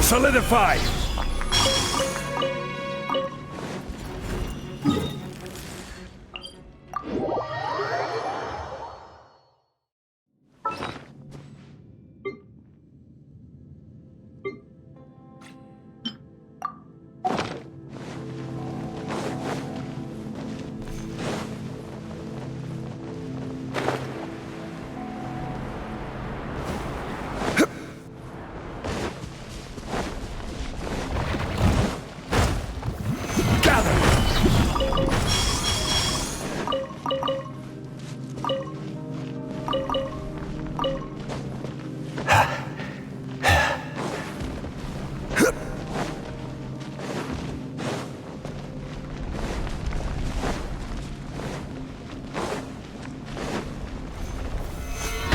C: Solidify!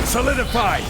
C: Solidify!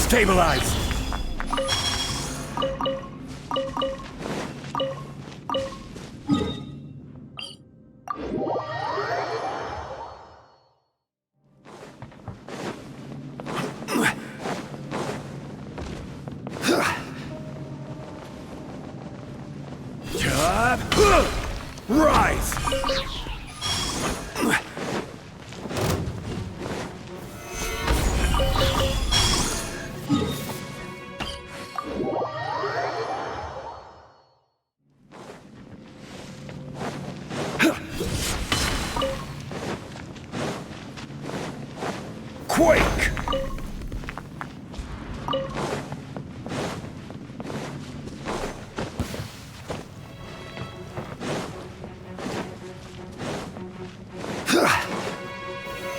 C: Stabilize! Rise! Quake!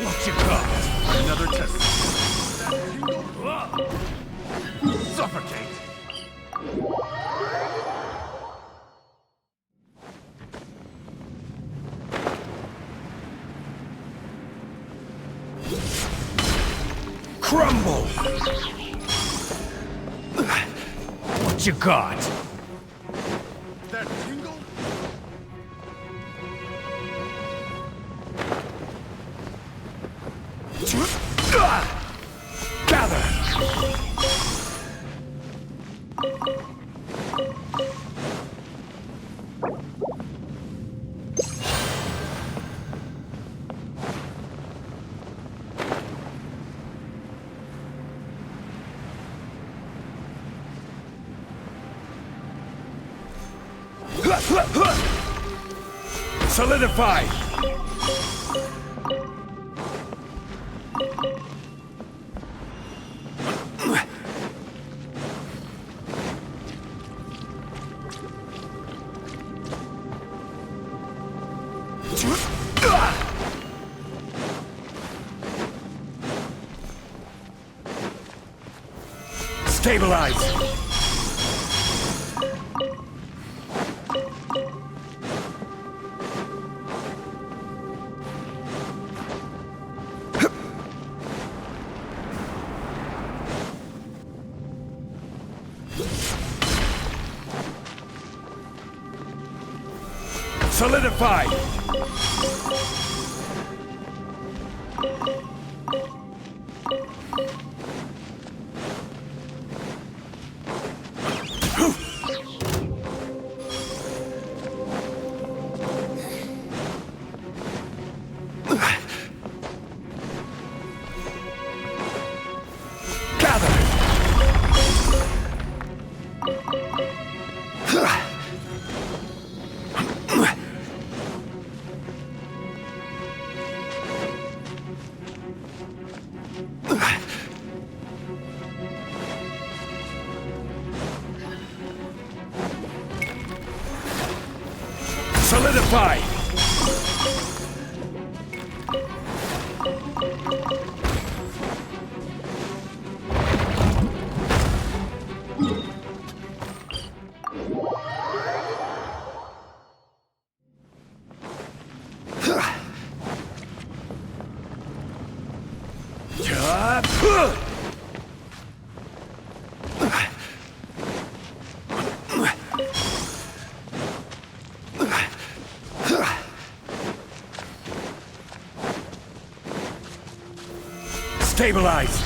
C: What you got? Another test. Suffocate! Crumble! What you got? That tingle? Gather! Solidify! Stabilize! Solidify! Solidify! Stabilize!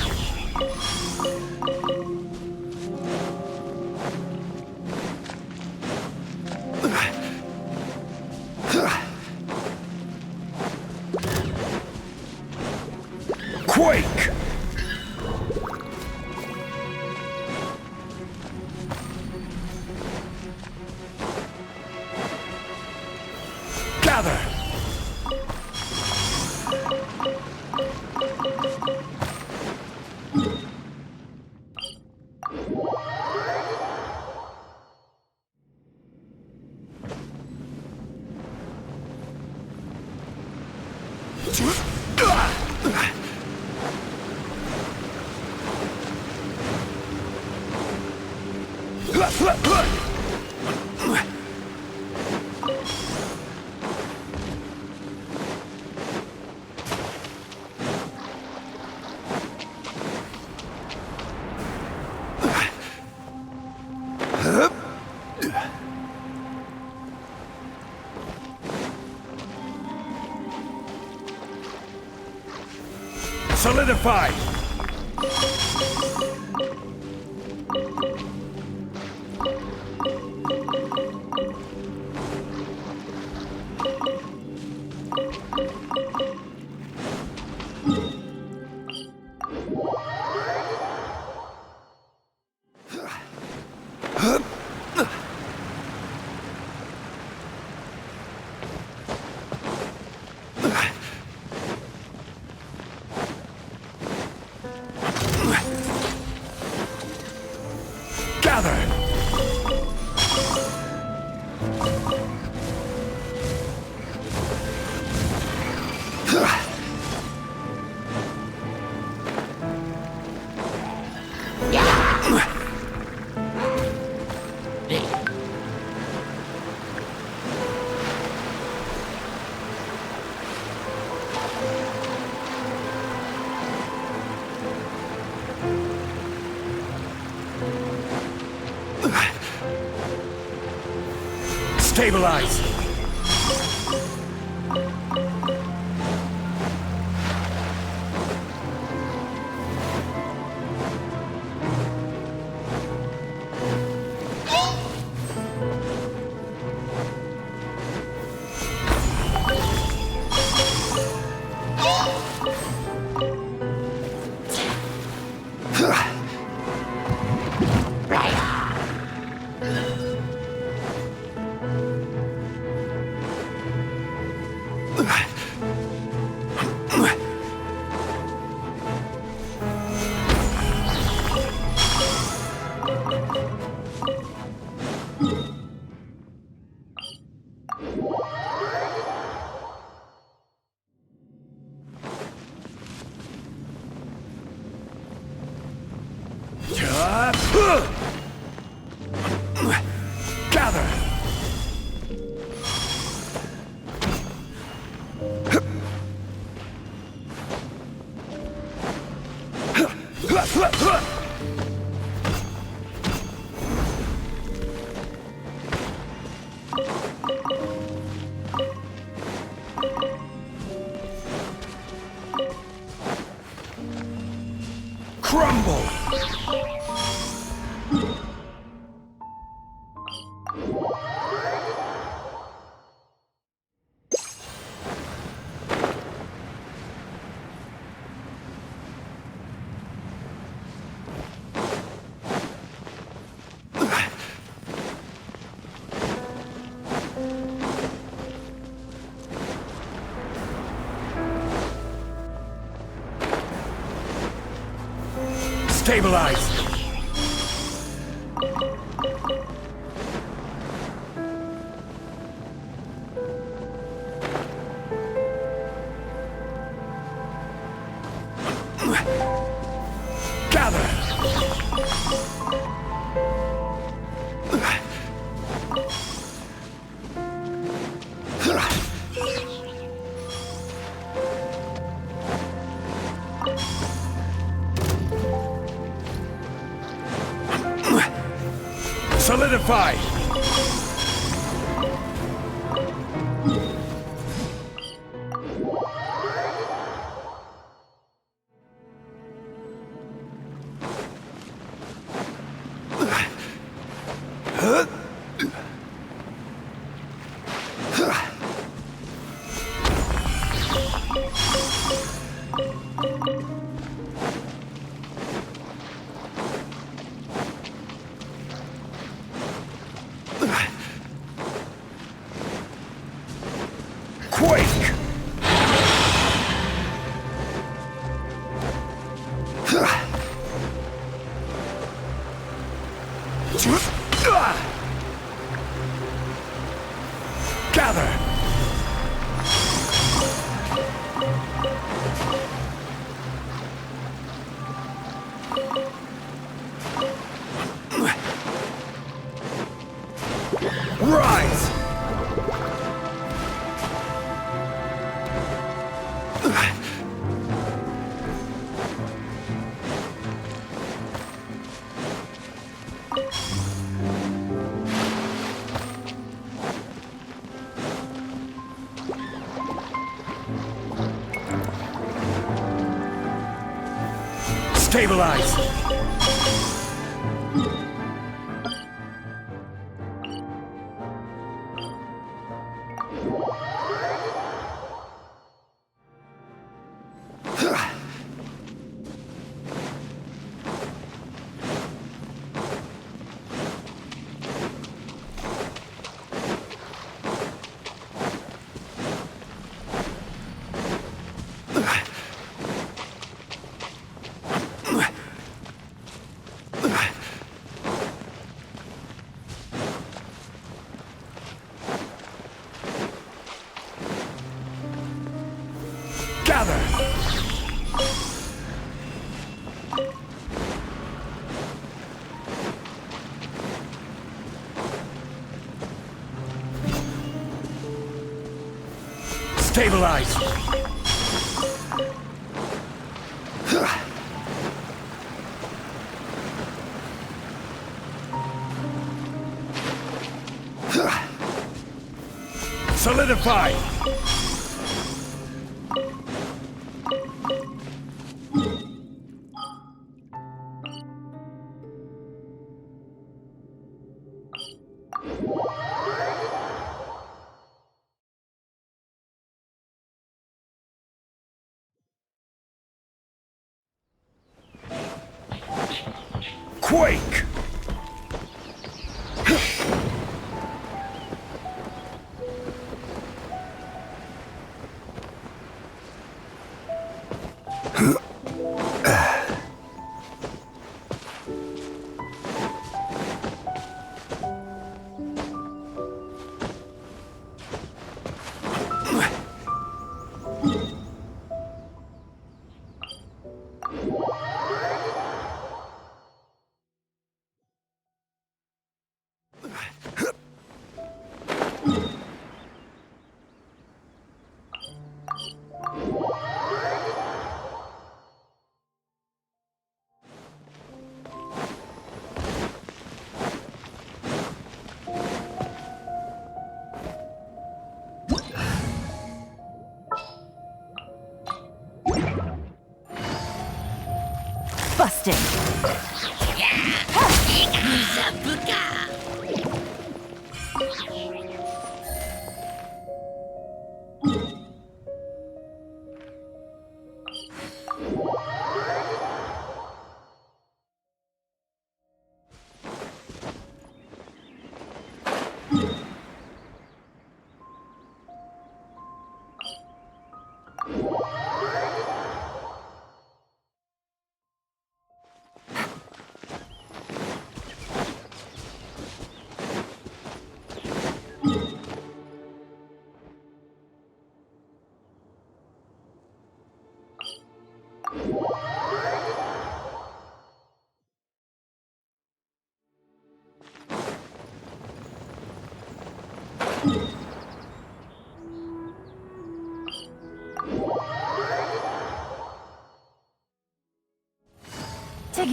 C: Quake! Gather! Solidify! Stabilize! Gather!
G: Stabilize! Gather! Solidify! Quake! Gather! Rise! Stabilize! Gather! Stabilize! Solidify! Quake!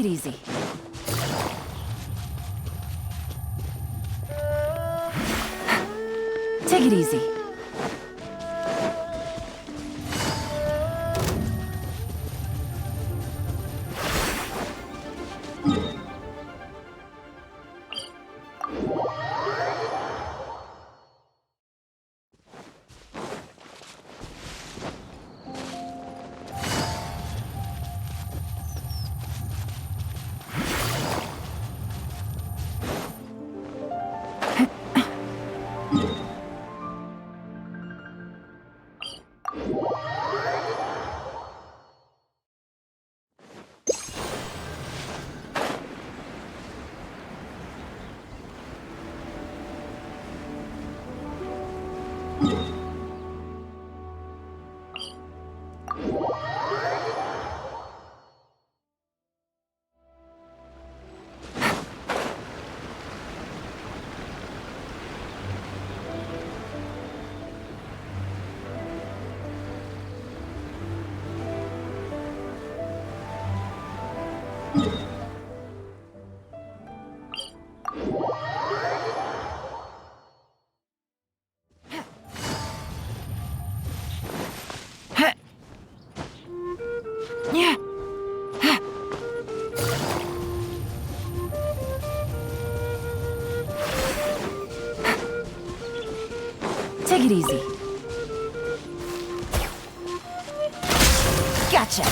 B: Take it easy. Take it easy. Take it easy. Gotcha.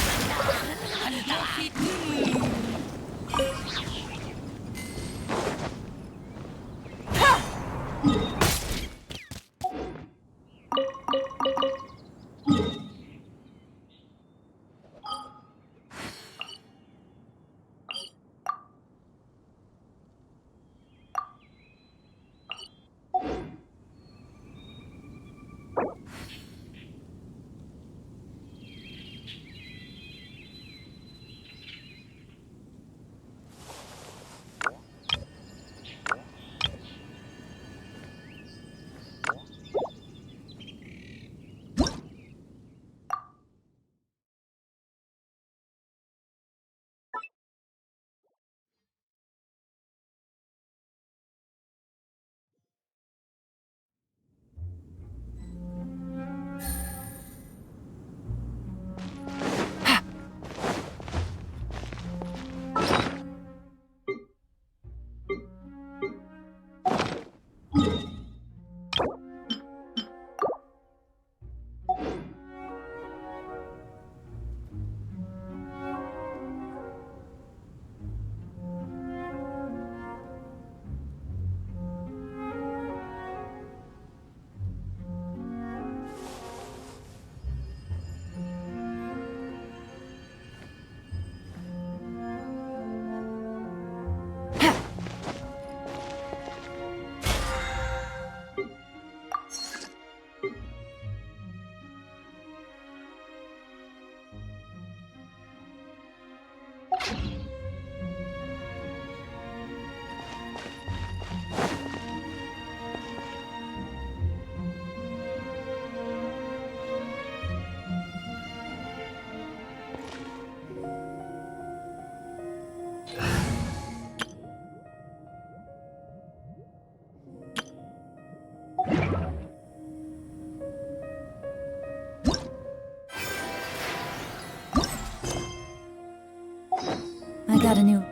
B: I got a new...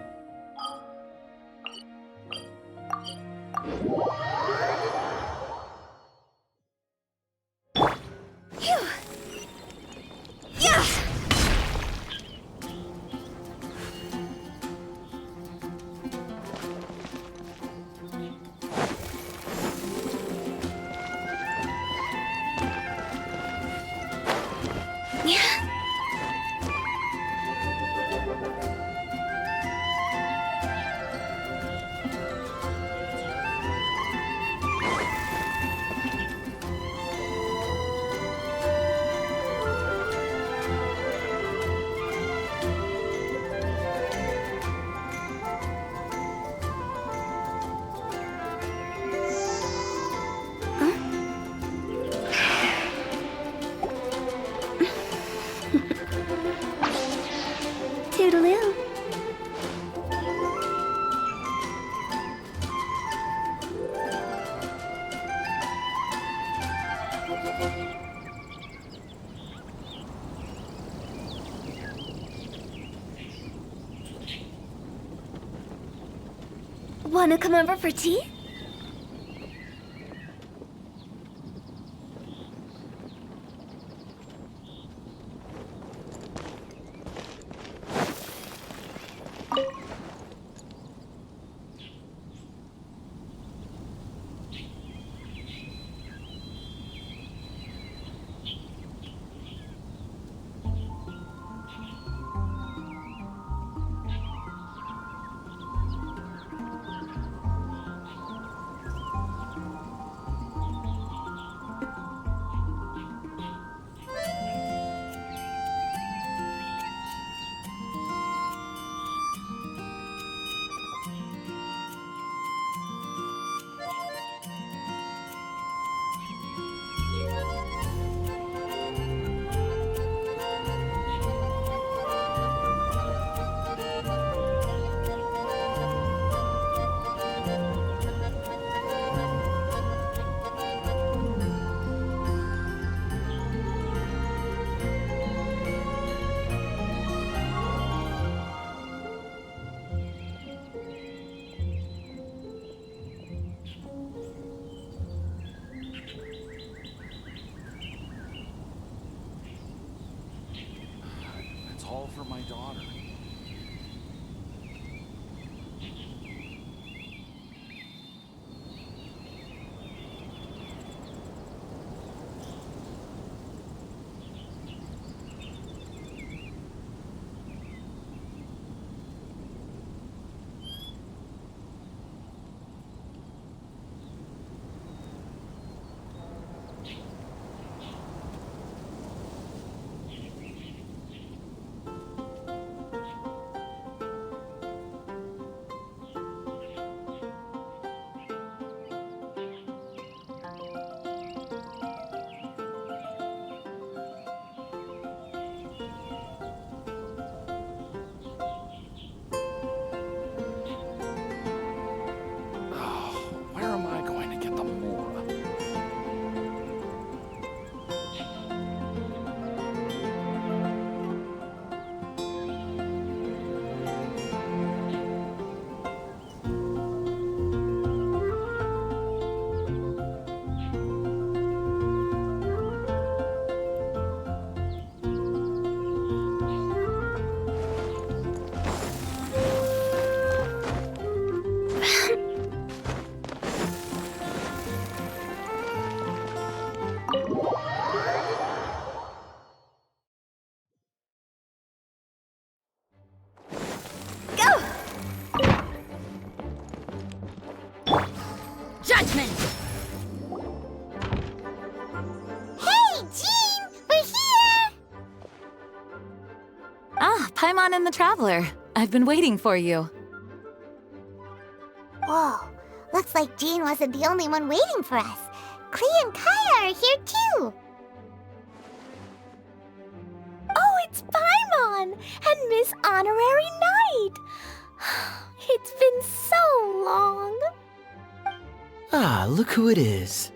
E: Wanna come over for tea?
D: It's all for my daughter. Where am I going to get the Mora?
B: Judgment!
F: Hey, Jean! We're here!
A: Ah, Paimon and the Traveler. I've been waiting for you.
F: Whoa, looks like Jean wasn't the only one waiting for us. Klee and Kaya are here too.
E: Oh, it's Paimon and Miss Honorary Knight. It's been so long.
K: Ah, look who it is.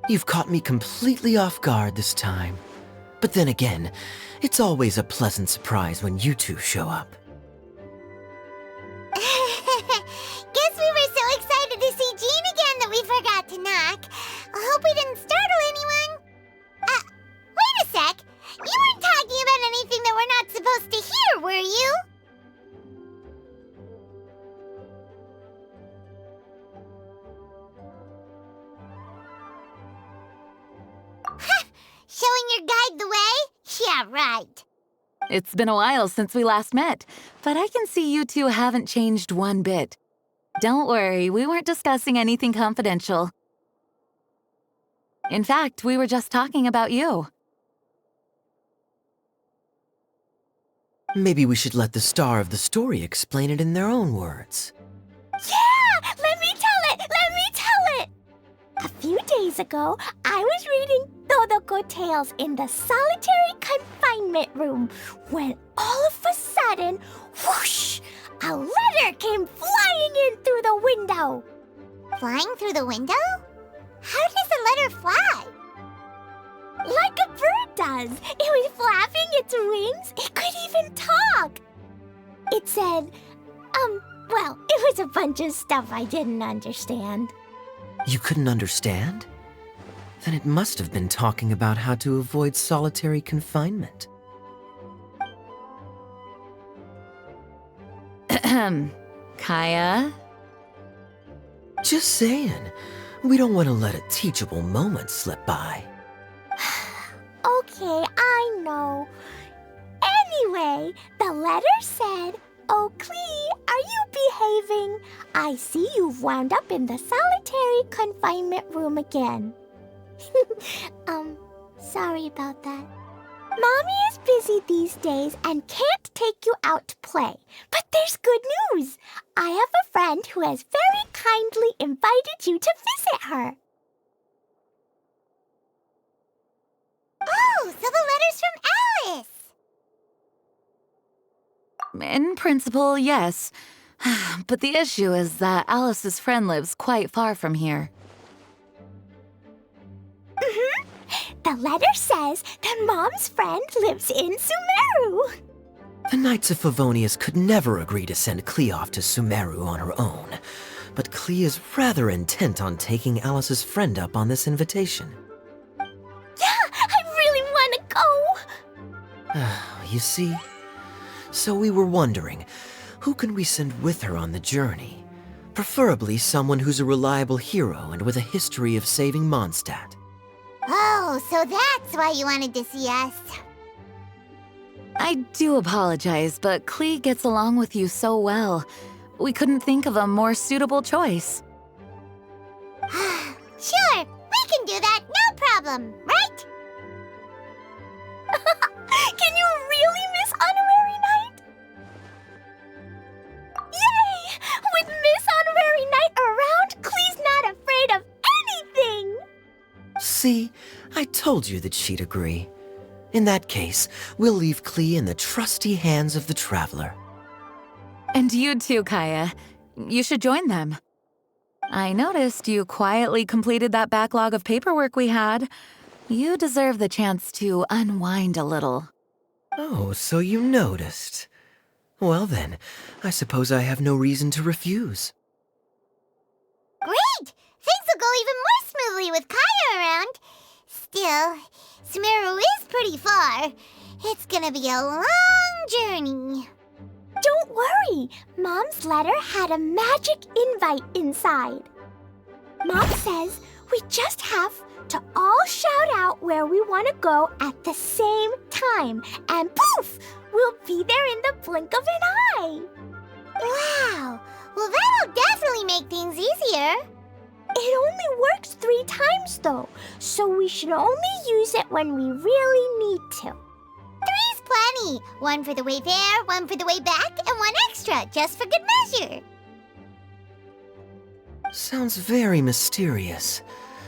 K: You've caught me completely off guard this time. But then again, it's always a pleasant surprise when you two show up.
F: Guess we were so excited to see Jean again that we forgot to knock. I hope we didn't startle anyone. Wait a sec. You weren't talking about anything that we're not supposed to hear, were you? Showing your guide the way? Yeah, right.
A: It's been a while since we last met, but I can see you two haven't changed one bit. Don't worry, we weren't discussing anything confidential. In fact, we were just talking about you.
K: Maybe we should let the star of the story explain it in their own words.
E: Yeah! Let me tell it! Let me tell it! A few days ago, I was reading Todoko Tales in the solitary confinement room when all of a sudden, whoosh! A letter came flying in through the window.
F: Flying through the window? How does a letter fly?
E: Like a bird does. It was flapping its wings. It could even talk. It said,
F: Well, it was a bunch of stuff I didn't understand.
K: You couldn't understand? Then it must have been talking about how to avoid solitary confinement.
A: Kaya?
K: Just saying. We don't want to let a teachable moment slip by.
F: Okay, I know. Anyway, the letter said, "Oh, Klee, are you behaving? I see you've wound up in the solitary confinement room again." Sorry about that. Mommy is busy these days and can't take you out to play. But there's good news. I have a friend who has very kindly invited you to visit her. Oh, so the letter's from Alice.
A: In principle, yes. But the issue is that Alice's friend lives quite far from here.
F: The letter says that Mom's friend lives in Sumeru.
K: The Knights of Favonius could never agree to send Klee off to Sumeru on her own, but Klee is rather intent on taking Alice's friend up on this invitation.
F: Yeah, I really want to go.
K: You see? So we were wondering, who can we send with her on the journey? Preferably someone who's a reliable hero and with a history of saving Mondstadt.
F: Oh, so that's why you wanted to see us.
A: I do apologize, but Klee gets along with you so well. We couldn't think of a more suitable choice.
F: Sure, we can do that, no problem, right? Can you really miss Honorary Knight? Yay! With Miss Honorary Knight around, Klee's not afraid of anything!
K: See, I told you that she'd agree. In that case, we'll leave Klee in the trusty hands of the Traveler.
A: And you too, Kaya. You should join them. I noticed you quietly completed that backlog of paperwork we had. You deserve the chance to unwind a little.
K: Oh, so you noticed. Well then, I suppose I have no reason to refuse.
F: Great! Things will go even more smoothly with Kaya around. Still, Sumeru is pretty far. It's gonna be a long journey. Don't worry. Mom's letter had a magic invite inside. Mom says we just have to all shout out where we want to go at the same time. And poof! We'll be there in the blink of an eye. Wow! Well, that'll definitely make things easier. It only works 3 times, though, so we should only use it when we really need to. 3's plenty. 1 for the way there, 1 for the way back, and 1 extra, just for good measure.
K: Sounds very mysterious.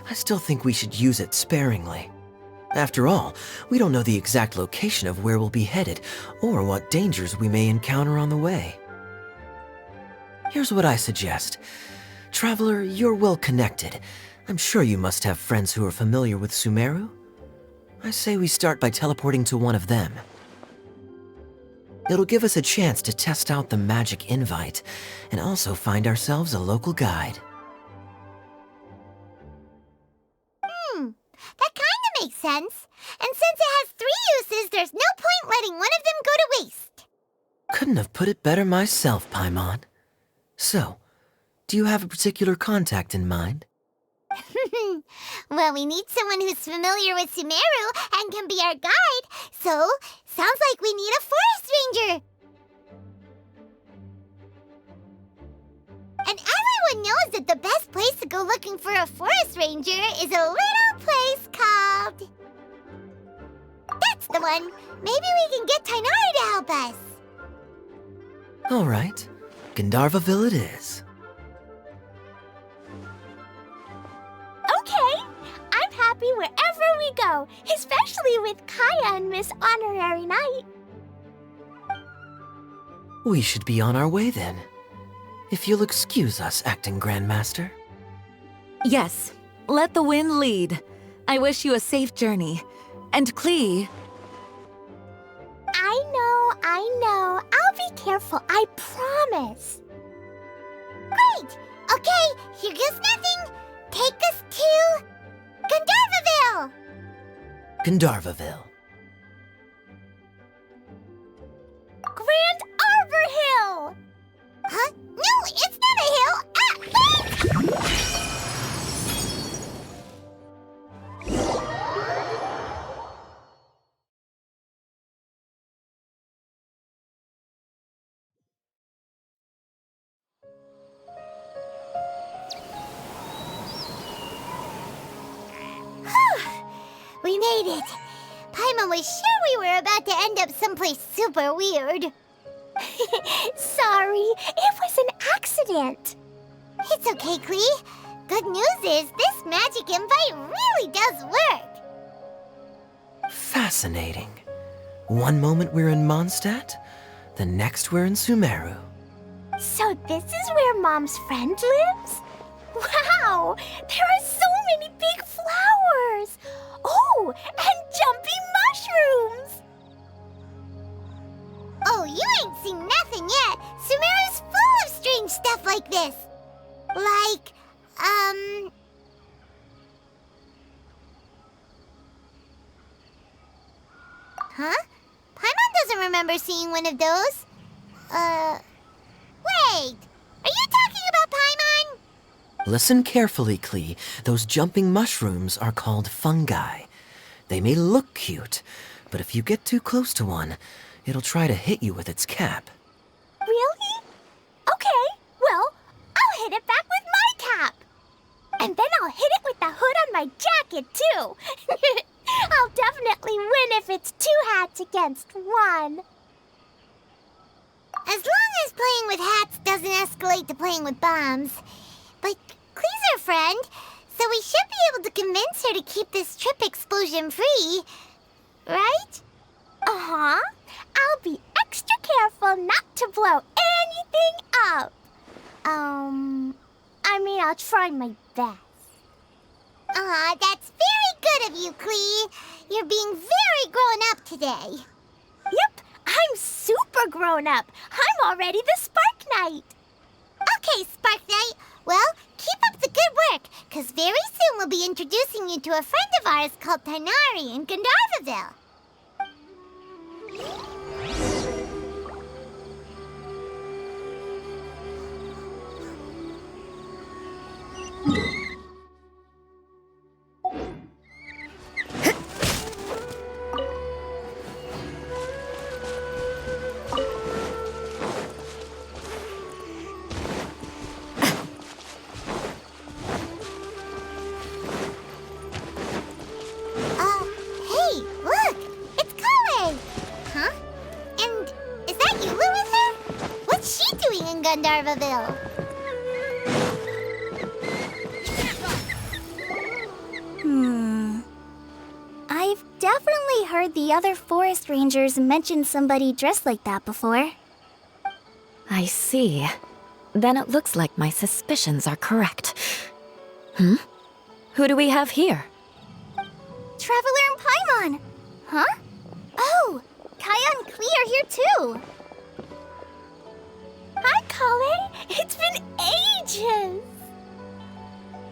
K: I still think we should use it sparingly. After all, we don't know the exact location of where we'll be headed, or what dangers we may encounter on the way. Here's what I suggest. Traveler, you're well connected. I'm sure you must have friends who are familiar with Sumeru. I say we start by teleporting to one of them. It'll give us a chance to test out the magic invite, and also find ourselves a local guide.
F: That kinda makes sense. And since it has 3 uses, there's no point letting one of them go to waste.
K: Couldn't have put it better myself, Paimon. So, do you have a particular contact in mind?
F: Well, we need someone who's familiar with Sumeru and can be our guide, so sounds like we need a forest ranger. And everyone knows that the best place to go looking for a forest ranger is a little place called... That's the one! Maybe we can get Tainari to help us.
K: All right, Gandharvaville it is.
F: Okay, I'm happy wherever we go, especially with Kaya and Miss Honorary Knight.
K: We should be on our way then. If you'll excuse us, Acting Grandmaster.
A: Yes, let the wind lead. I wish you a safe journey. And Klee...
F: I know. I'll be careful, I promise. Great! Okay, here goes nothing. Take us to... Gandharvaville!
K: Gandharvaville.
F: Grand Arbor Hill! Huh? No, it's not a hill! We made it. Paimon was sure we were about to end up someplace super weird. Sorry, it was an accident. It's okay, Klee. Good news is this magic invite really does work.
K: Fascinating. One moment we're in Mondstadt, the next we're in Sumeru.
F: So this is where Mom's friend lives? Wow! There are so many big flowers! Oh, and jumping mushrooms! Oh, you ain't seen nothing yet! Sumeru's full of strange stuff like this! Like, Huh? Paimon doesn't remember seeing one of those. Wait! Are you talking about Paimon?
K: Listen carefully, Klee. Those jumping mushrooms are called fungi. They may look cute, but if you get too close to one, it'll try to hit you with its cap.
F: Really? Okay, well, I'll hit it back with my cap. And then I'll hit it with the hood on my jacket, too. I'll definitely win if it's 2 hats against 1. As long as playing with hats doesn't escalate to playing with bombs. But Klee's our friend, so we should be able to convince her to keep this trip explosion-free. Right? Uh-huh. I'll be extra careful not to blow anything up. I'll try my best. Aw, that's very good of you, Klee. You're being very grown up today. Yep, I'm super grown up. I'm already the Spark Knight. Okay, Spark Knight. Well, keep up the good work, because very soon we'll be introducing you to a friend of ours called Tighnari in Gandharvaville. Hey, look! It's Kale! Huh? And is that Yula with her? What's she doing in Gandharvaville? I've definitely heard the other forest rangers mention somebody dressed like that before.
A: I see. Then it looks like my suspicions are correct. Who do we have here?
F: Traveler and Paimon! Huh? Oh! Kaya and Klee are here too! Hi, Kale! It's been ages!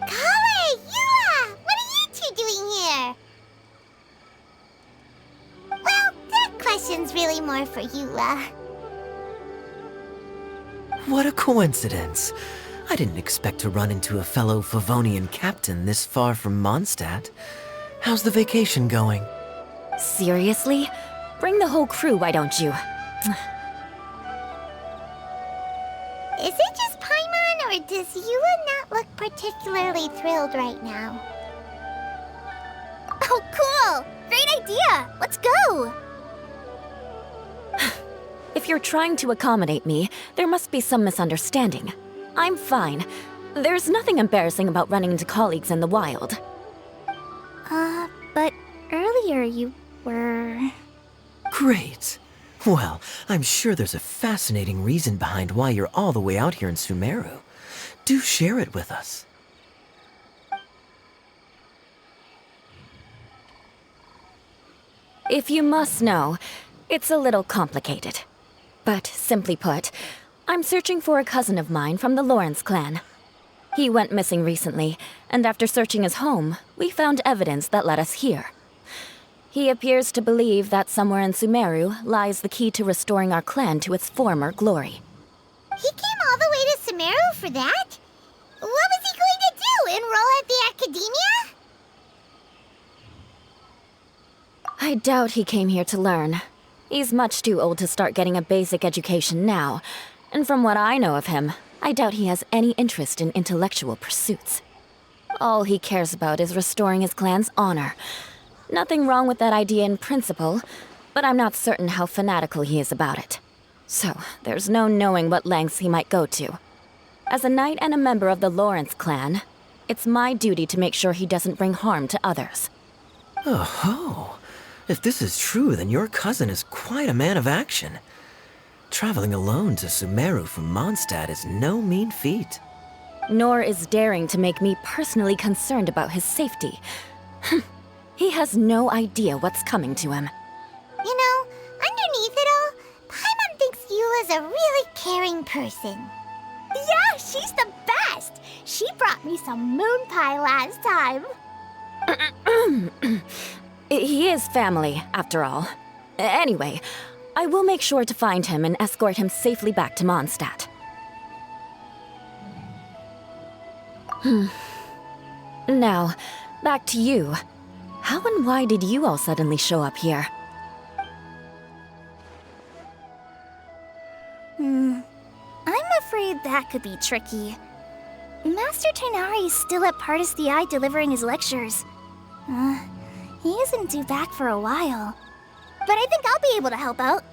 F: Kale! Yula! What are you two doing here? Well, that question's really more for Yula.
K: What a coincidence. I didn't expect to run into a fellow Favonian captain this far from Mondstadt. How's the vacation going?
A: Seriously? Bring the whole crew, why don't you?
F: Is it just Paimon, or does Yula not look particularly thrilled right now? Oh, cool! Great idea! Let's go!
A: If you're trying to accommodate me, there must be some misunderstanding. I'm fine. There's nothing embarrassing about running into colleagues in the wild.
F: But earlier you were...
K: Great. Well, I'm sure there's a fascinating reason behind why you're all the way out here in Sumeru. Do share it with us.
A: If you must know, it's a little complicated. But simply put, I'm searching for a cousin of mine from the Lawrence clan. He went missing recently, and after searching his home, we found evidence that led us here. He appears to believe that somewhere in Sumeru lies the key to restoring our clan to its former glory.
F: He came all the way to Sumeru for that? What was he going to do, enroll at the academia?
A: I doubt he came here to learn. He's much too old to start getting a basic education now, and from what I know of him, I doubt he has any interest in intellectual pursuits. All he cares about is restoring his clan's honor. Nothing wrong with that idea in principle, but I'm not certain how fanatical he is about it. So, there's no knowing what lengths he might go to. As a knight and a member of the Lawrence clan, it's my duty to make sure he doesn't bring harm to others.
K: Oh-ho! If this is true, then your cousin is quite a man of action. Traveling alone to Sumeru from Mondstadt is no mean feat.
A: Nor is daring to make me personally concerned about his safety. He has no idea what's coming to him.
F: You know, underneath it all, Paimon thinks Eula's a really caring person.
L: Yeah, she's the best! She brought me some moon pie last time.
A: He is family, after all. Anyway, I will make sure to find him and escort him safely back to Mondstadt. Now, back to you. How and why did you all suddenly show up here?
L: I'm afraid that could be tricky. Master Tighnari is still at Partis the Eye delivering his lectures. He isn't due back for a while. But I think I'll be able to help out.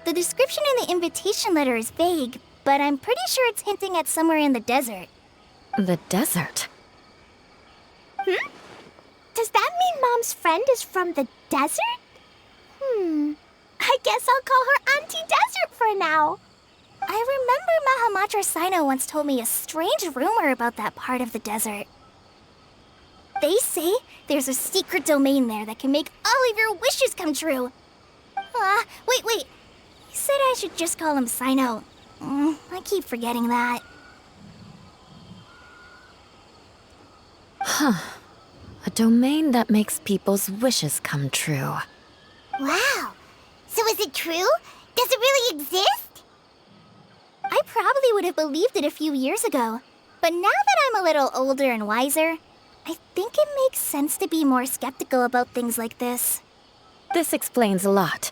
L: The description in the invitation letter is vague, but I'm pretty sure it's hinting at somewhere in the desert.
A: The desert?
L: Does that mean Mom's friend is from the desert? I guess I'll call her Auntie Desert for now. I remember Mahamatra Sino once told me a strange rumor about that part of the desert. They say there's a secret domain there that can make all of your wishes come true. Wait. He said I should just call him Sino. I keep forgetting that.
A: A domain that makes people's wishes come true.
F: Wow. So is it true? Does it really exist?
L: I probably would have believed it a few years ago. But now that I'm a little older and wiser, I think it makes sense to be more skeptical about things like this.
A: This explains a lot.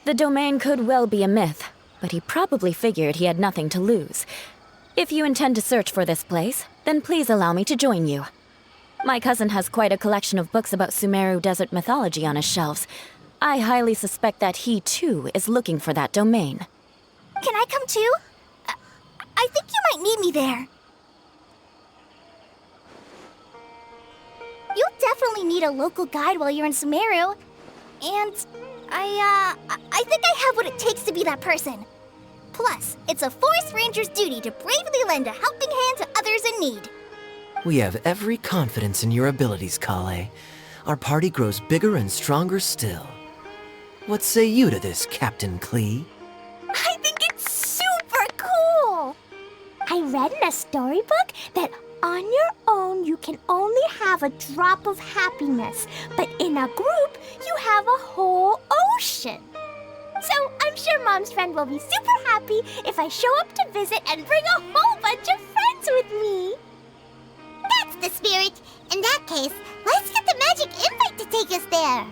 A: The domain could well be a myth, but he probably figured he had nothing to lose. If you intend to search for this place, then please allow me to join you. My cousin has quite a collection of books about Sumeru desert mythology on his shelves. I highly suspect that he, too, is looking for that domain.
L: Can I come too? I think you might need me there. You'll definitely need a local guide while you're in Sumeru. And I think I have what it takes to be that person. Plus, it's a forest ranger's duty to bravely lend a helping hand to others in need.
K: We have every confidence in your abilities, Kale. Our party grows bigger and stronger still. What say you to this, Captain Klee?
L: I think it's super cool! I read in a storybook that on your own you can only have a drop of happiness, but in a group you have a whole ocean. So I'm sure Mom's friend will be super happy if I show up to visit and bring a whole bunch of friends with me.
F: That's the spirit. In that case, let's get the magic invite to take us there.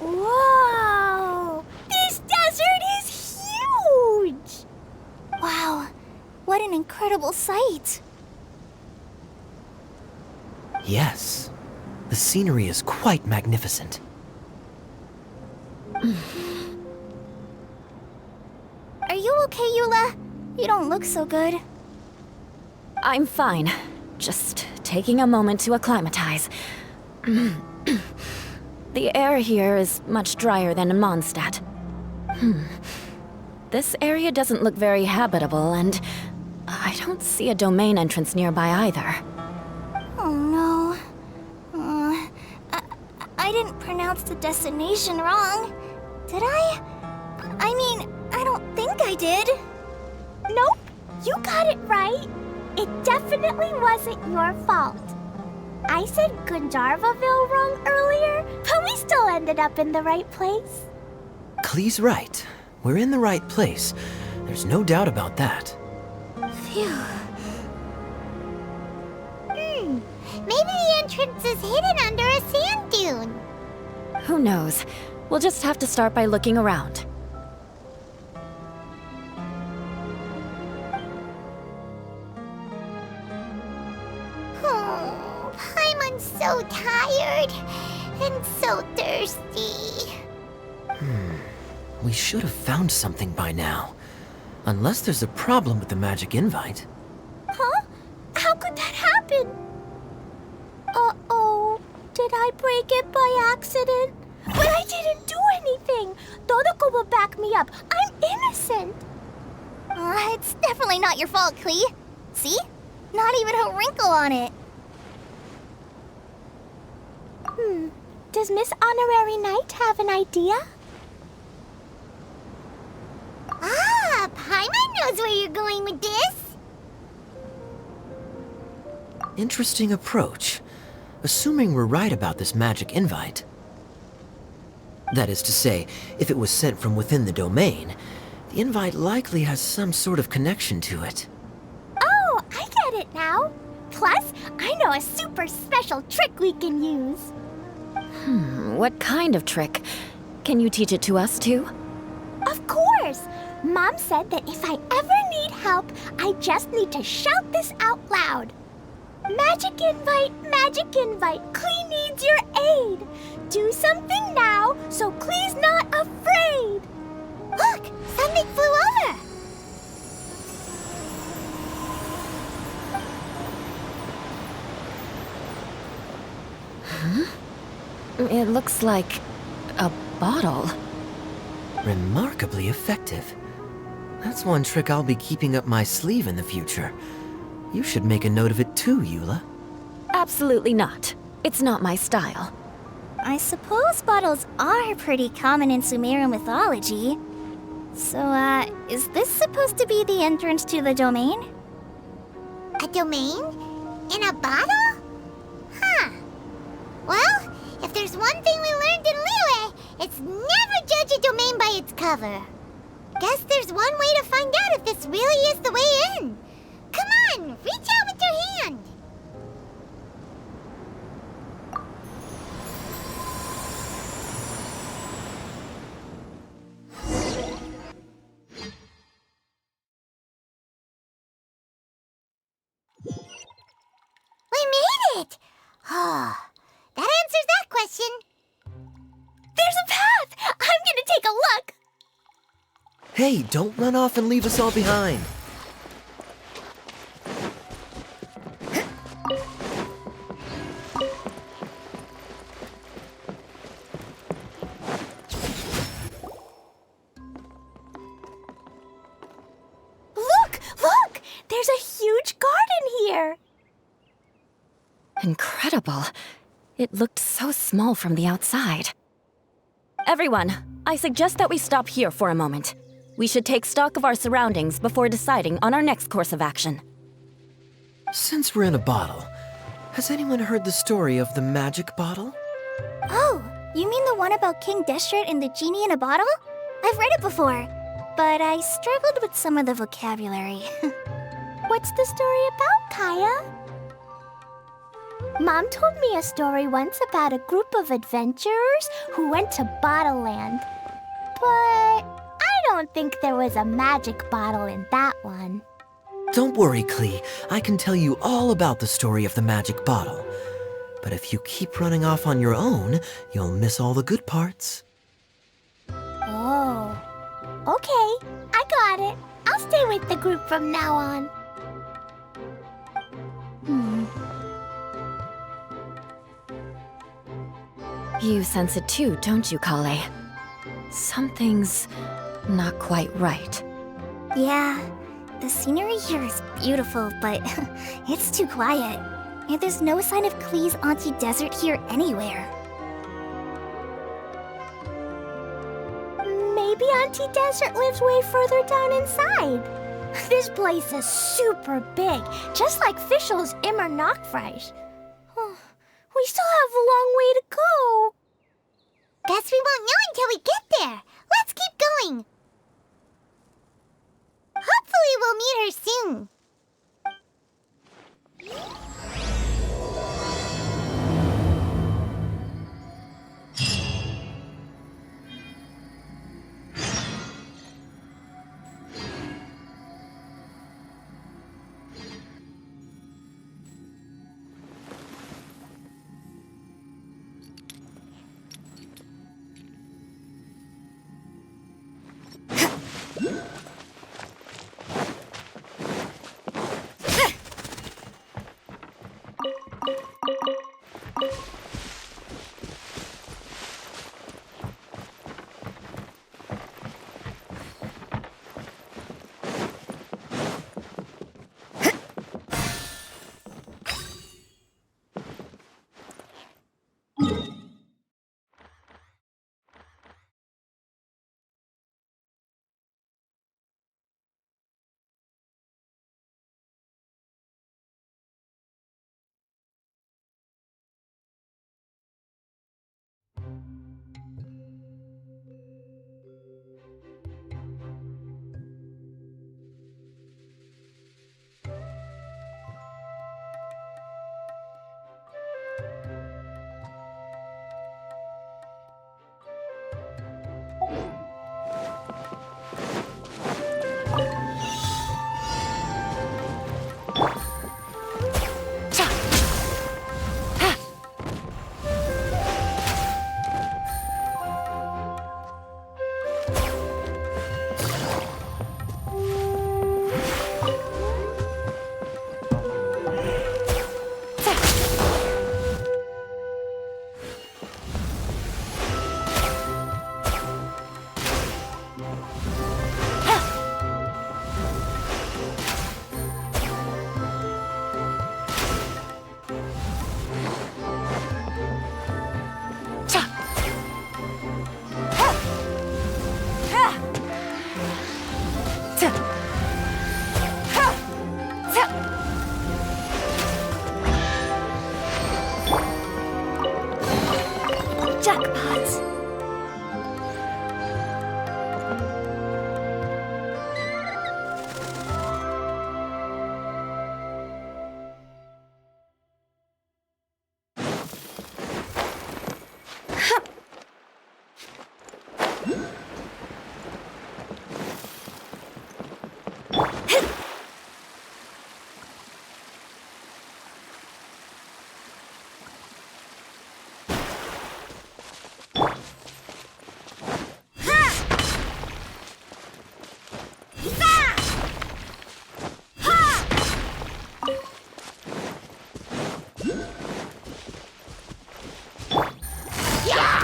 L: Whoa! This desert is huge! Wow, what an incredible sight!
K: Yes. The scenery is quite magnificent.
L: Are you okay, Eula? You don't look so good.
A: I'm fine. Just taking a moment to acclimatize. The air here is much drier than in Mondstadt. This area doesn't look very habitable, and I don't see a domain entrance nearby either.
L: Oh no. I didn't pronounce the destination wrong. Did I? I mean, I don't think I did. Nope, you got it right. It definitely wasn't your fault. I said Gundarvaville wrong earlier, but we still ended up in the right place.
K: Klee's right. We're in the right place. There's no doubt about that.
L: Phew.
F: Maybe the entrance is hidden under a sand dune.
A: Who knows? We'll just have to start by looking around.
F: Oh, Paimon's so tired and so thirsty.
K: We should have found something by now. Unless there's a problem with the magic invite.
L: Huh? How could that happen? Uh-oh. Did I break it by accident? But I didn't do anything. Dodoko will back me up. I'm innocent. It's definitely not your fault, Klee. See? Not even a wrinkle on it. Does Miss Honorary Knight have an idea?
F: Ah, Paimon knows where you're going with this.
K: Interesting approach. Assuming we're right about this magic invite. That is to say, if it was sent from within the domain, the invite likely has some sort of connection to it.
L: Oh, I get it now. Plus, I know a super special trick we can use.
A: What kind of trick? Can you teach it to us too?
L: Of course! Mom said that if I ever need help, I just need to shout this out loud. Magic invite, Klee needs your aid. Do something now so Klee's not afraid.
F: Look, something flew over.
A: It looks like a bottle.
K: Remarkably effective. That's one trick I'll be keeping up my sleeve in the future. You should make a note of it too, Eula.
A: Absolutely not. It's not my style.
L: I suppose bottles are pretty common in Sumerian mythology. So, is this supposed to be the entrance to the domain?
F: A domain? In a bottle? Huh. Well, if there's one thing we learned in Liyue, it's never judge a domain by its cover. Guess there's one way to find out if this really is the way in. Come on, reach out with your hand. We made it! Oh, that answers that question.
L: There's a path! I'm gonna take a look!
K: Hey, don't run off and leave us all behind.
L: Look! There's a huge garden here!
A: Incredible. It looked so small from the outside. Everyone, I suggest that we stop here for a moment. We should take stock of our surroundings before deciding on our next course of action.
K: Since we're in a bottle, has anyone heard the story of the magic bottle?
L: Oh, you mean the one about King Deshret and the genie in a bottle? I've read it before, but I struggled with some of the vocabulary. What's the story about, Kaya? Mom told me a story once about a group of adventurers who went to Bottle Land. But I don't think there was a magic bottle in that one.
K: Don't worry, Klee. I can tell you all about the story of the magic bottle. But if you keep running off on your own, you'll miss all the good parts.
L: Oh, okay. I got it. I'll stay with the group from now on.
A: You sense it too, don't you, Kale? Something's not quite right.
L: Yeah, the scenery here is beautiful, but it's too quiet. And there's no sign of Klee's Auntie Desert here anywhere. Maybe Auntie Desert lives way further down inside. This place is super big, just like Fischl's Immer Nachtreich. We still have a long way to go.
F: Guess we won't know until we get there. Let's keep going. Hopefully we'll meet her soon.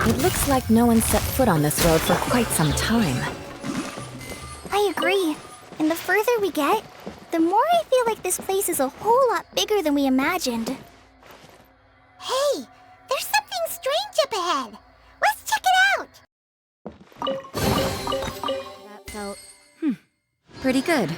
A: It looks like no one set foot on this road for quite some time.
L: I agree. And the further we get, the more I feel like this place is a whole lot bigger than we imagined.
F: Hey, there's something strange up ahead. Let's check it out.
A: That felt, pretty good.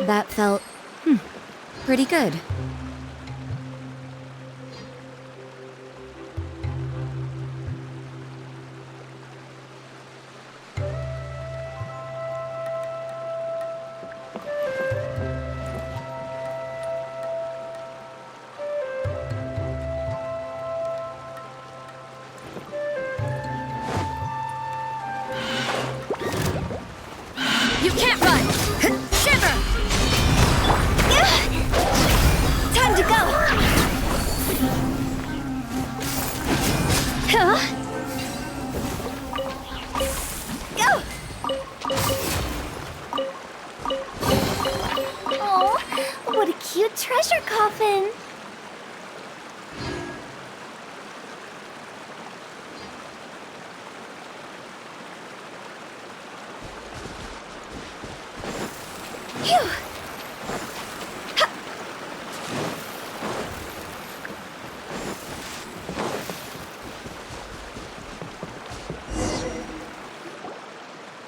A: That felt, pretty good. You can't run! Shiver! Time to go! Go!
L: Oh, what a cute treasure coffin.
A: Phew!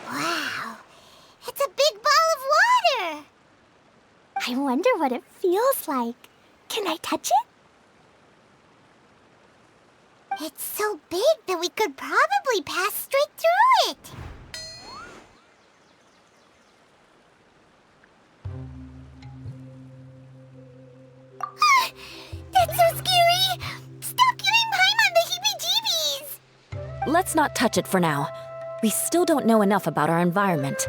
F: Wow, it's a big ball of water.
L: I wonder what it feels like. Can I touch it?
F: It's so big that we could probably pass straight through it. That's so scary! Stop giving Paimon the heebie-jeebies!
A: Let's not touch it for now. We still don't know enough about our environment.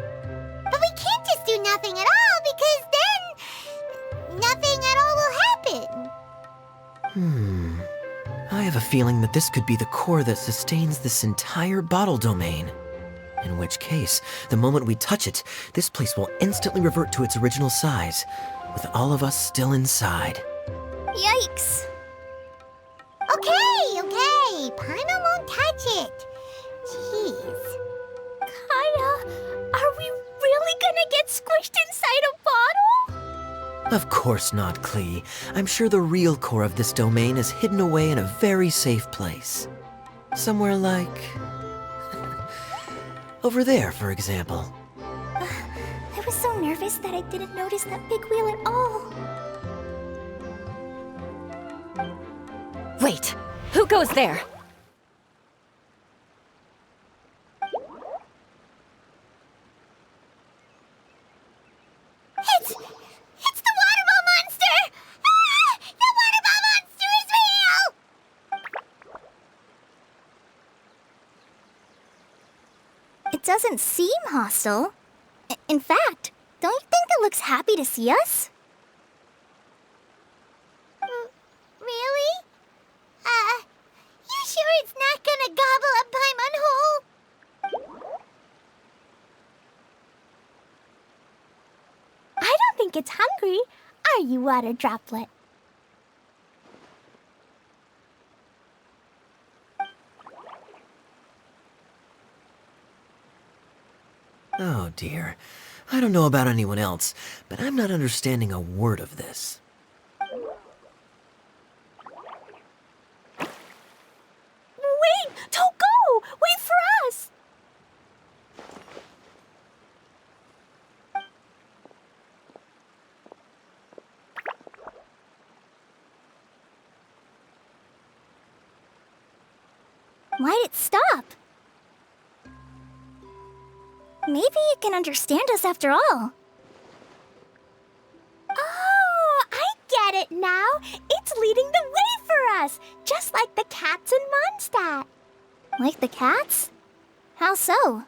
F: But we can't just do nothing at all, because then nothing at all will happen.
K: I have a feeling that this could be the core that sustains this entire bottle domain. In which case, the moment we touch it, this place will instantly revert to its original size, with all of us still inside.
L: Yikes.
F: Okay. Paimon won't touch it. Jeez.
L: Kaya, are we really gonna get squished inside a bottle?
K: Of course not, Klee. I'm sure the real core of this domain is hidden away in a very safe place. Somewhere like... over there, for example.
L: I was so nervous that I didn't notice that big wheel at all.
A: Wait, who goes there?
F: It's the water ball monster! Ah! The water ball monster is real!
L: It doesn't seem hostile. In fact, don't you think it looks happy to see us?
F: Really? You sure it's not gonna gobble up Paimon whole?
L: I don't think it's hungry. Are you, water droplet?
K: Oh dear. I don't know about anyone else, but I'm not understanding a word of this.
L: Wait! Don't go! Wait for us! Why'd it stop? Maybe it can understand us after all. Oh, I get it now. It's leading the way for us, just like the cats in Mondstadt. Like the cats? How so?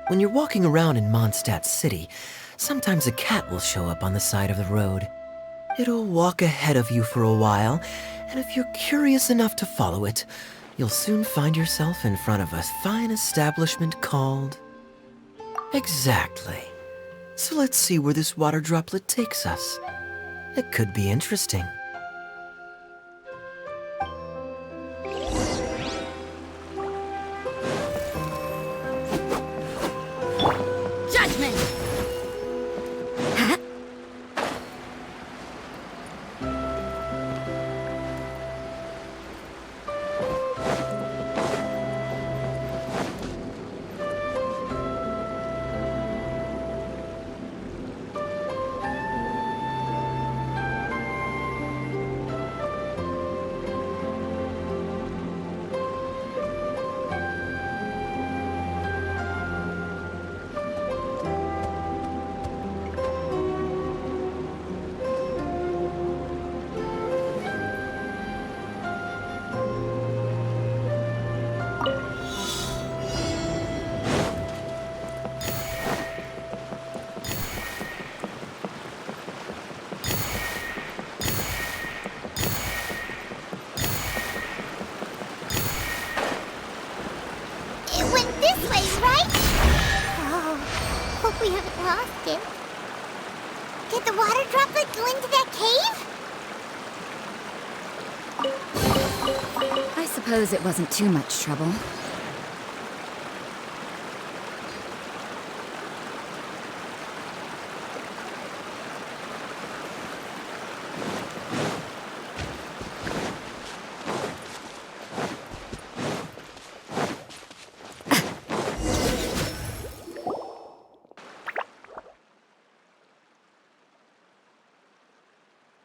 K: When you're walking around in Mondstadt City, sometimes a cat will show up on the side of the road. It'll walk ahead of you for a while, and if you're curious enough to follow it, you'll soon find yourself in front of a fine establishment called... Exactly. So let's see where this water droplet takes us. It could be interesting.
A: Judgment!
F: we haven't lost it. Did the water droplet go into that cave?
B: I suppose it wasn't too much trouble.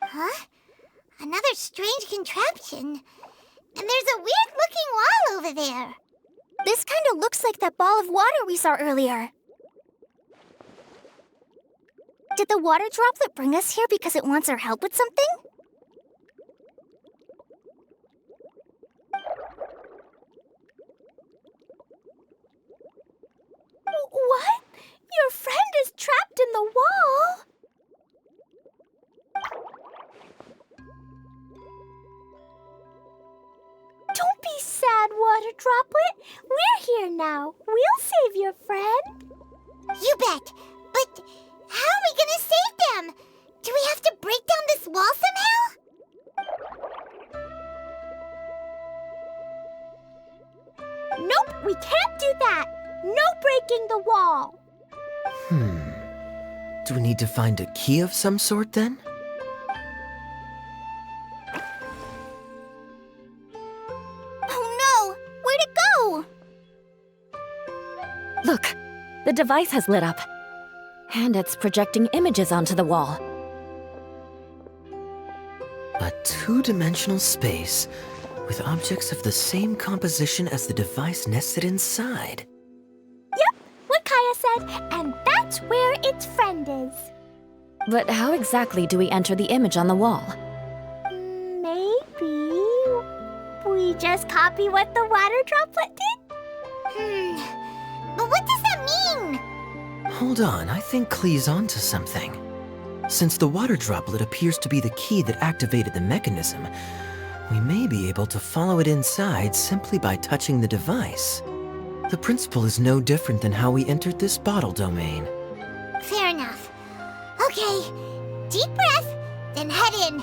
F: Huh? Another strange contraption. And there's a weird-looking wall over there.
L: This kind of looks like that ball of water we saw earlier. Did the water droplet bring us here because it wants our help with something? What? Your friend is trapped in the wall? Don't be sad, Water Droplet. We're here now. We'll save your friend.
F: You bet. But how are we gonna save them? Do we have to break down this wall somehow?
L: Nope, we can't do that. No breaking the wall.
K: Do we need to find a key of some sort then?
L: Oh no! Where'd it go?
A: Look, the device has lit up. And it's projecting images onto the wall.
K: A two-dimensional space with objects of the same composition as the device nested inside.
L: Yep, what Kaya said, and that's where its friend is.
A: But how exactly do we enter the image on the wall?
L: Maybe we just copy what the water droplet did?
F: But what does that mean?
K: Hold on, I think Klee's onto something. Since the water droplet appears to be the key that activated the mechanism, we may be able to follow it inside simply by touching the device. The principle is no different than how we entered this bottle domain.
F: Fair enough. Okay, deep breath, then head in.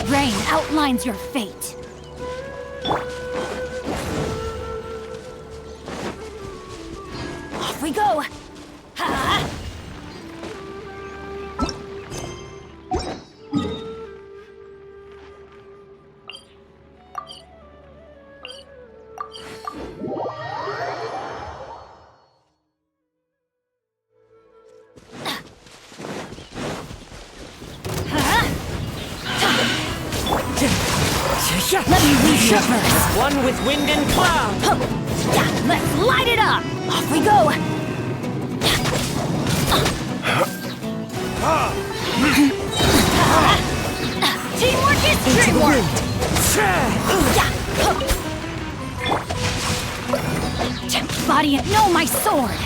B: Rain outlines your fate. Off we go! Ha! Let me read your verse.
M: One with wind and cloud.
B: Yeah, let's light it up. Off we go. Teamwork is dreamwork. Body it, know my sword.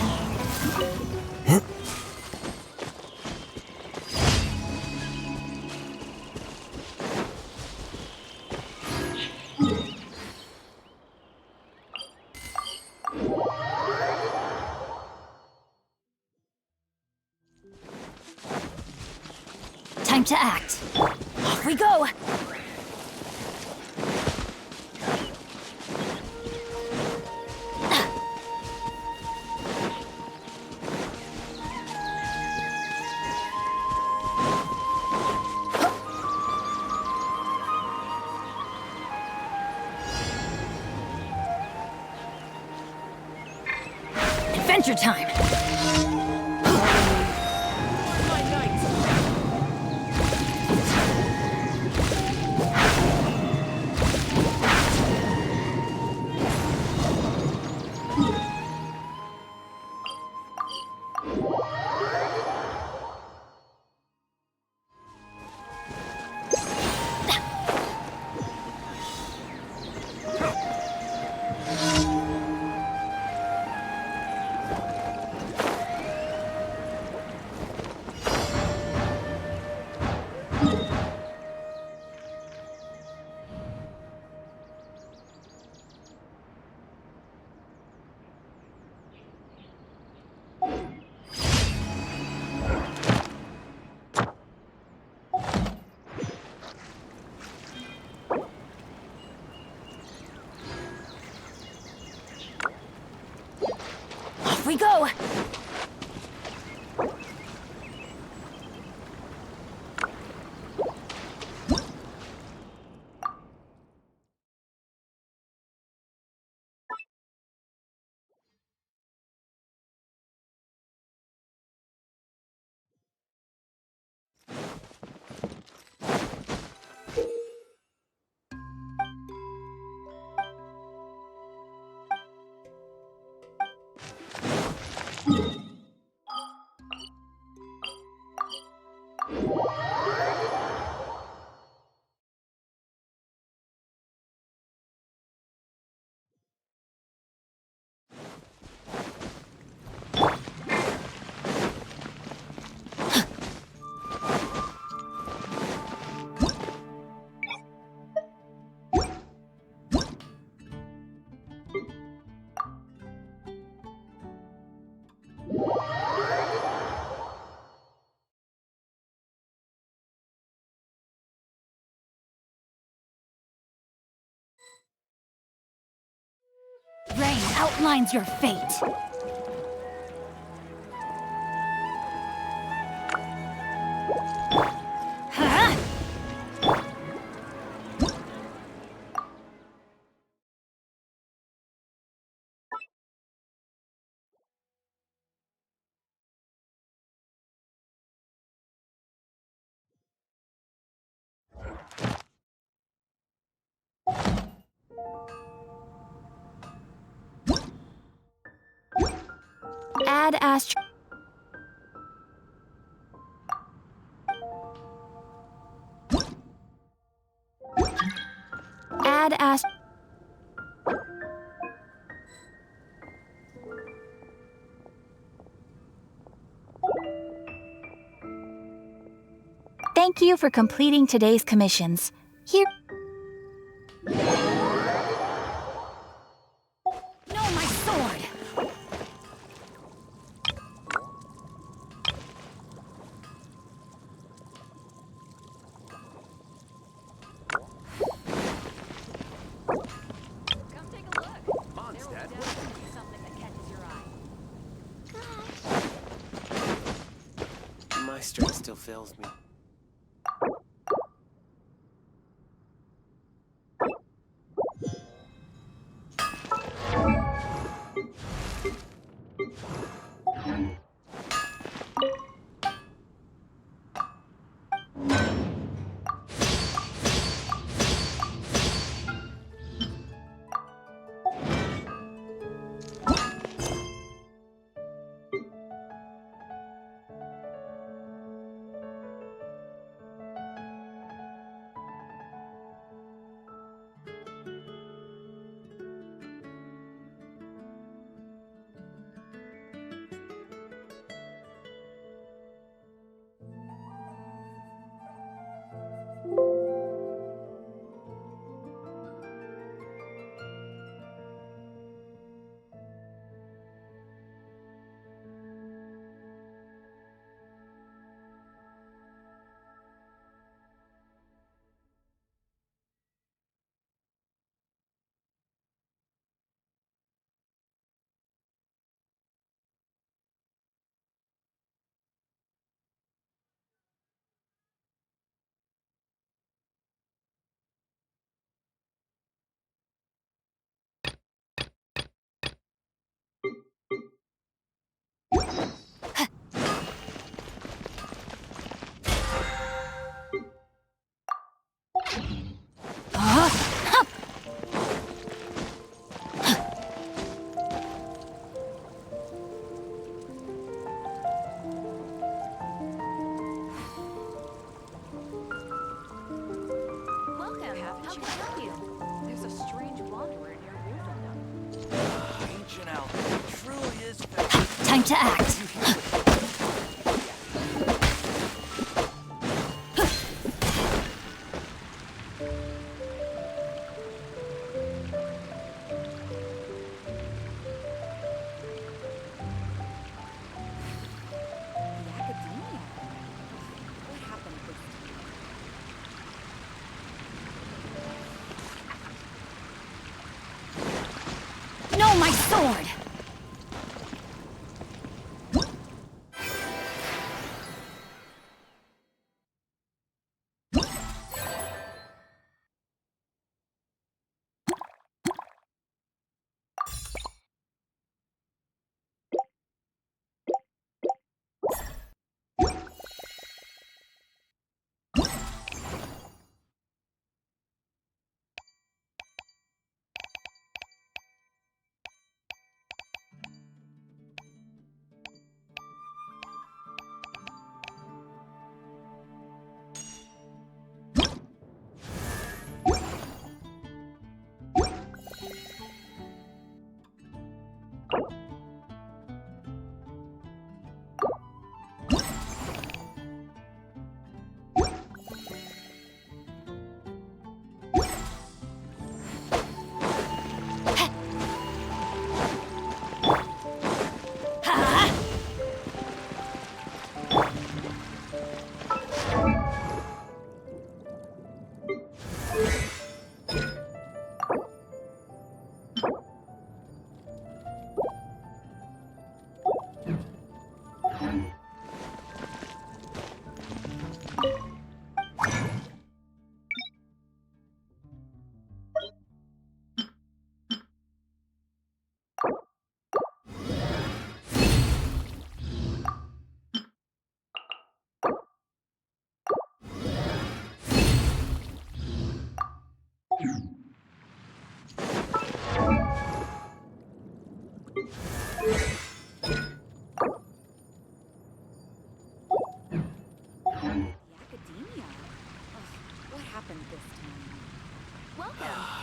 B: Time to act. Off we go! Adventure time! Off we go! Rain outlines your fate. Huh? Add astro... Add ast... Thank you for completing today's commissions. Here... No, my sword!
N: My strength still fails me.
M: alchemy truly is
B: Time to act. No, my sword!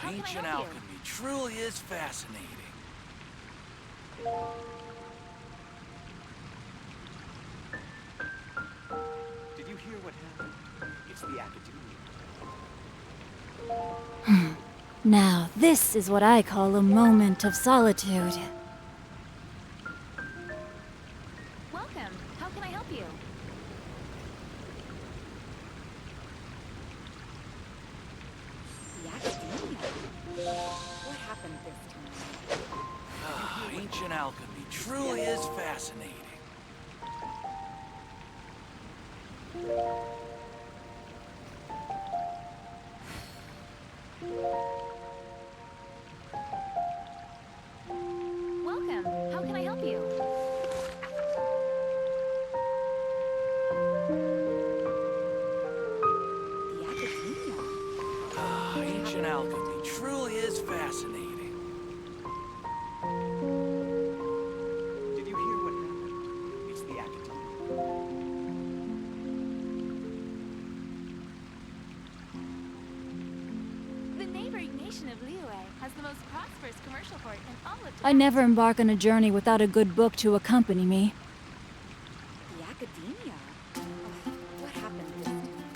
M: Ancient alchemy truly is fascinating.
N: Did you hear what happened? It's the academia.
B: Now, this is what I call a moment of solitude.
A: Welcome. How can I help you?
M: The academia? What happened this time? Ancient alchemy truly is fascinating.
A: Welcome. How can I help you?
M: The academia? Ancient alchemy truly is fascinating.
N: Did you hear what happened? It's the academia.
A: The neighboring nation of Liyue has the most prosperous commercial port in all of
B: I never embark on a journey without a good book to accompany me.
M: The academia? What happened this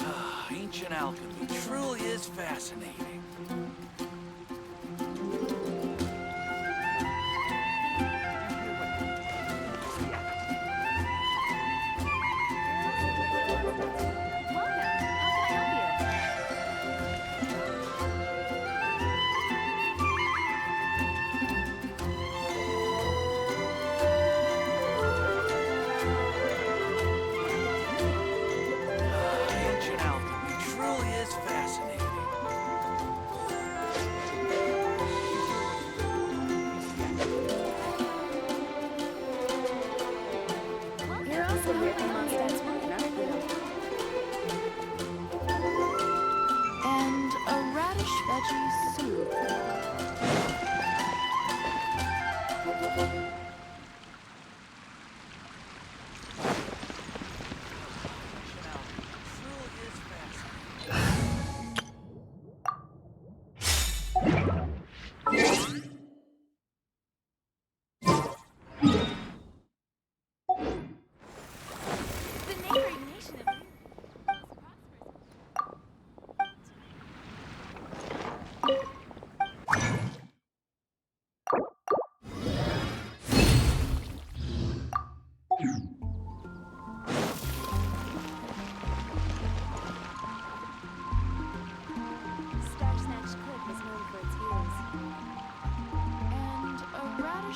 M: time? Ancient alchemy truly is fascinating. Ancient alchemy truly is fascinating.
E: You're also here for Mondstadt's
A: And a radish veggie soup.
M: Ancient alchemy truly is fascinating.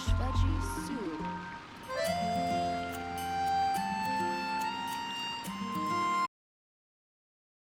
O: veggie soup.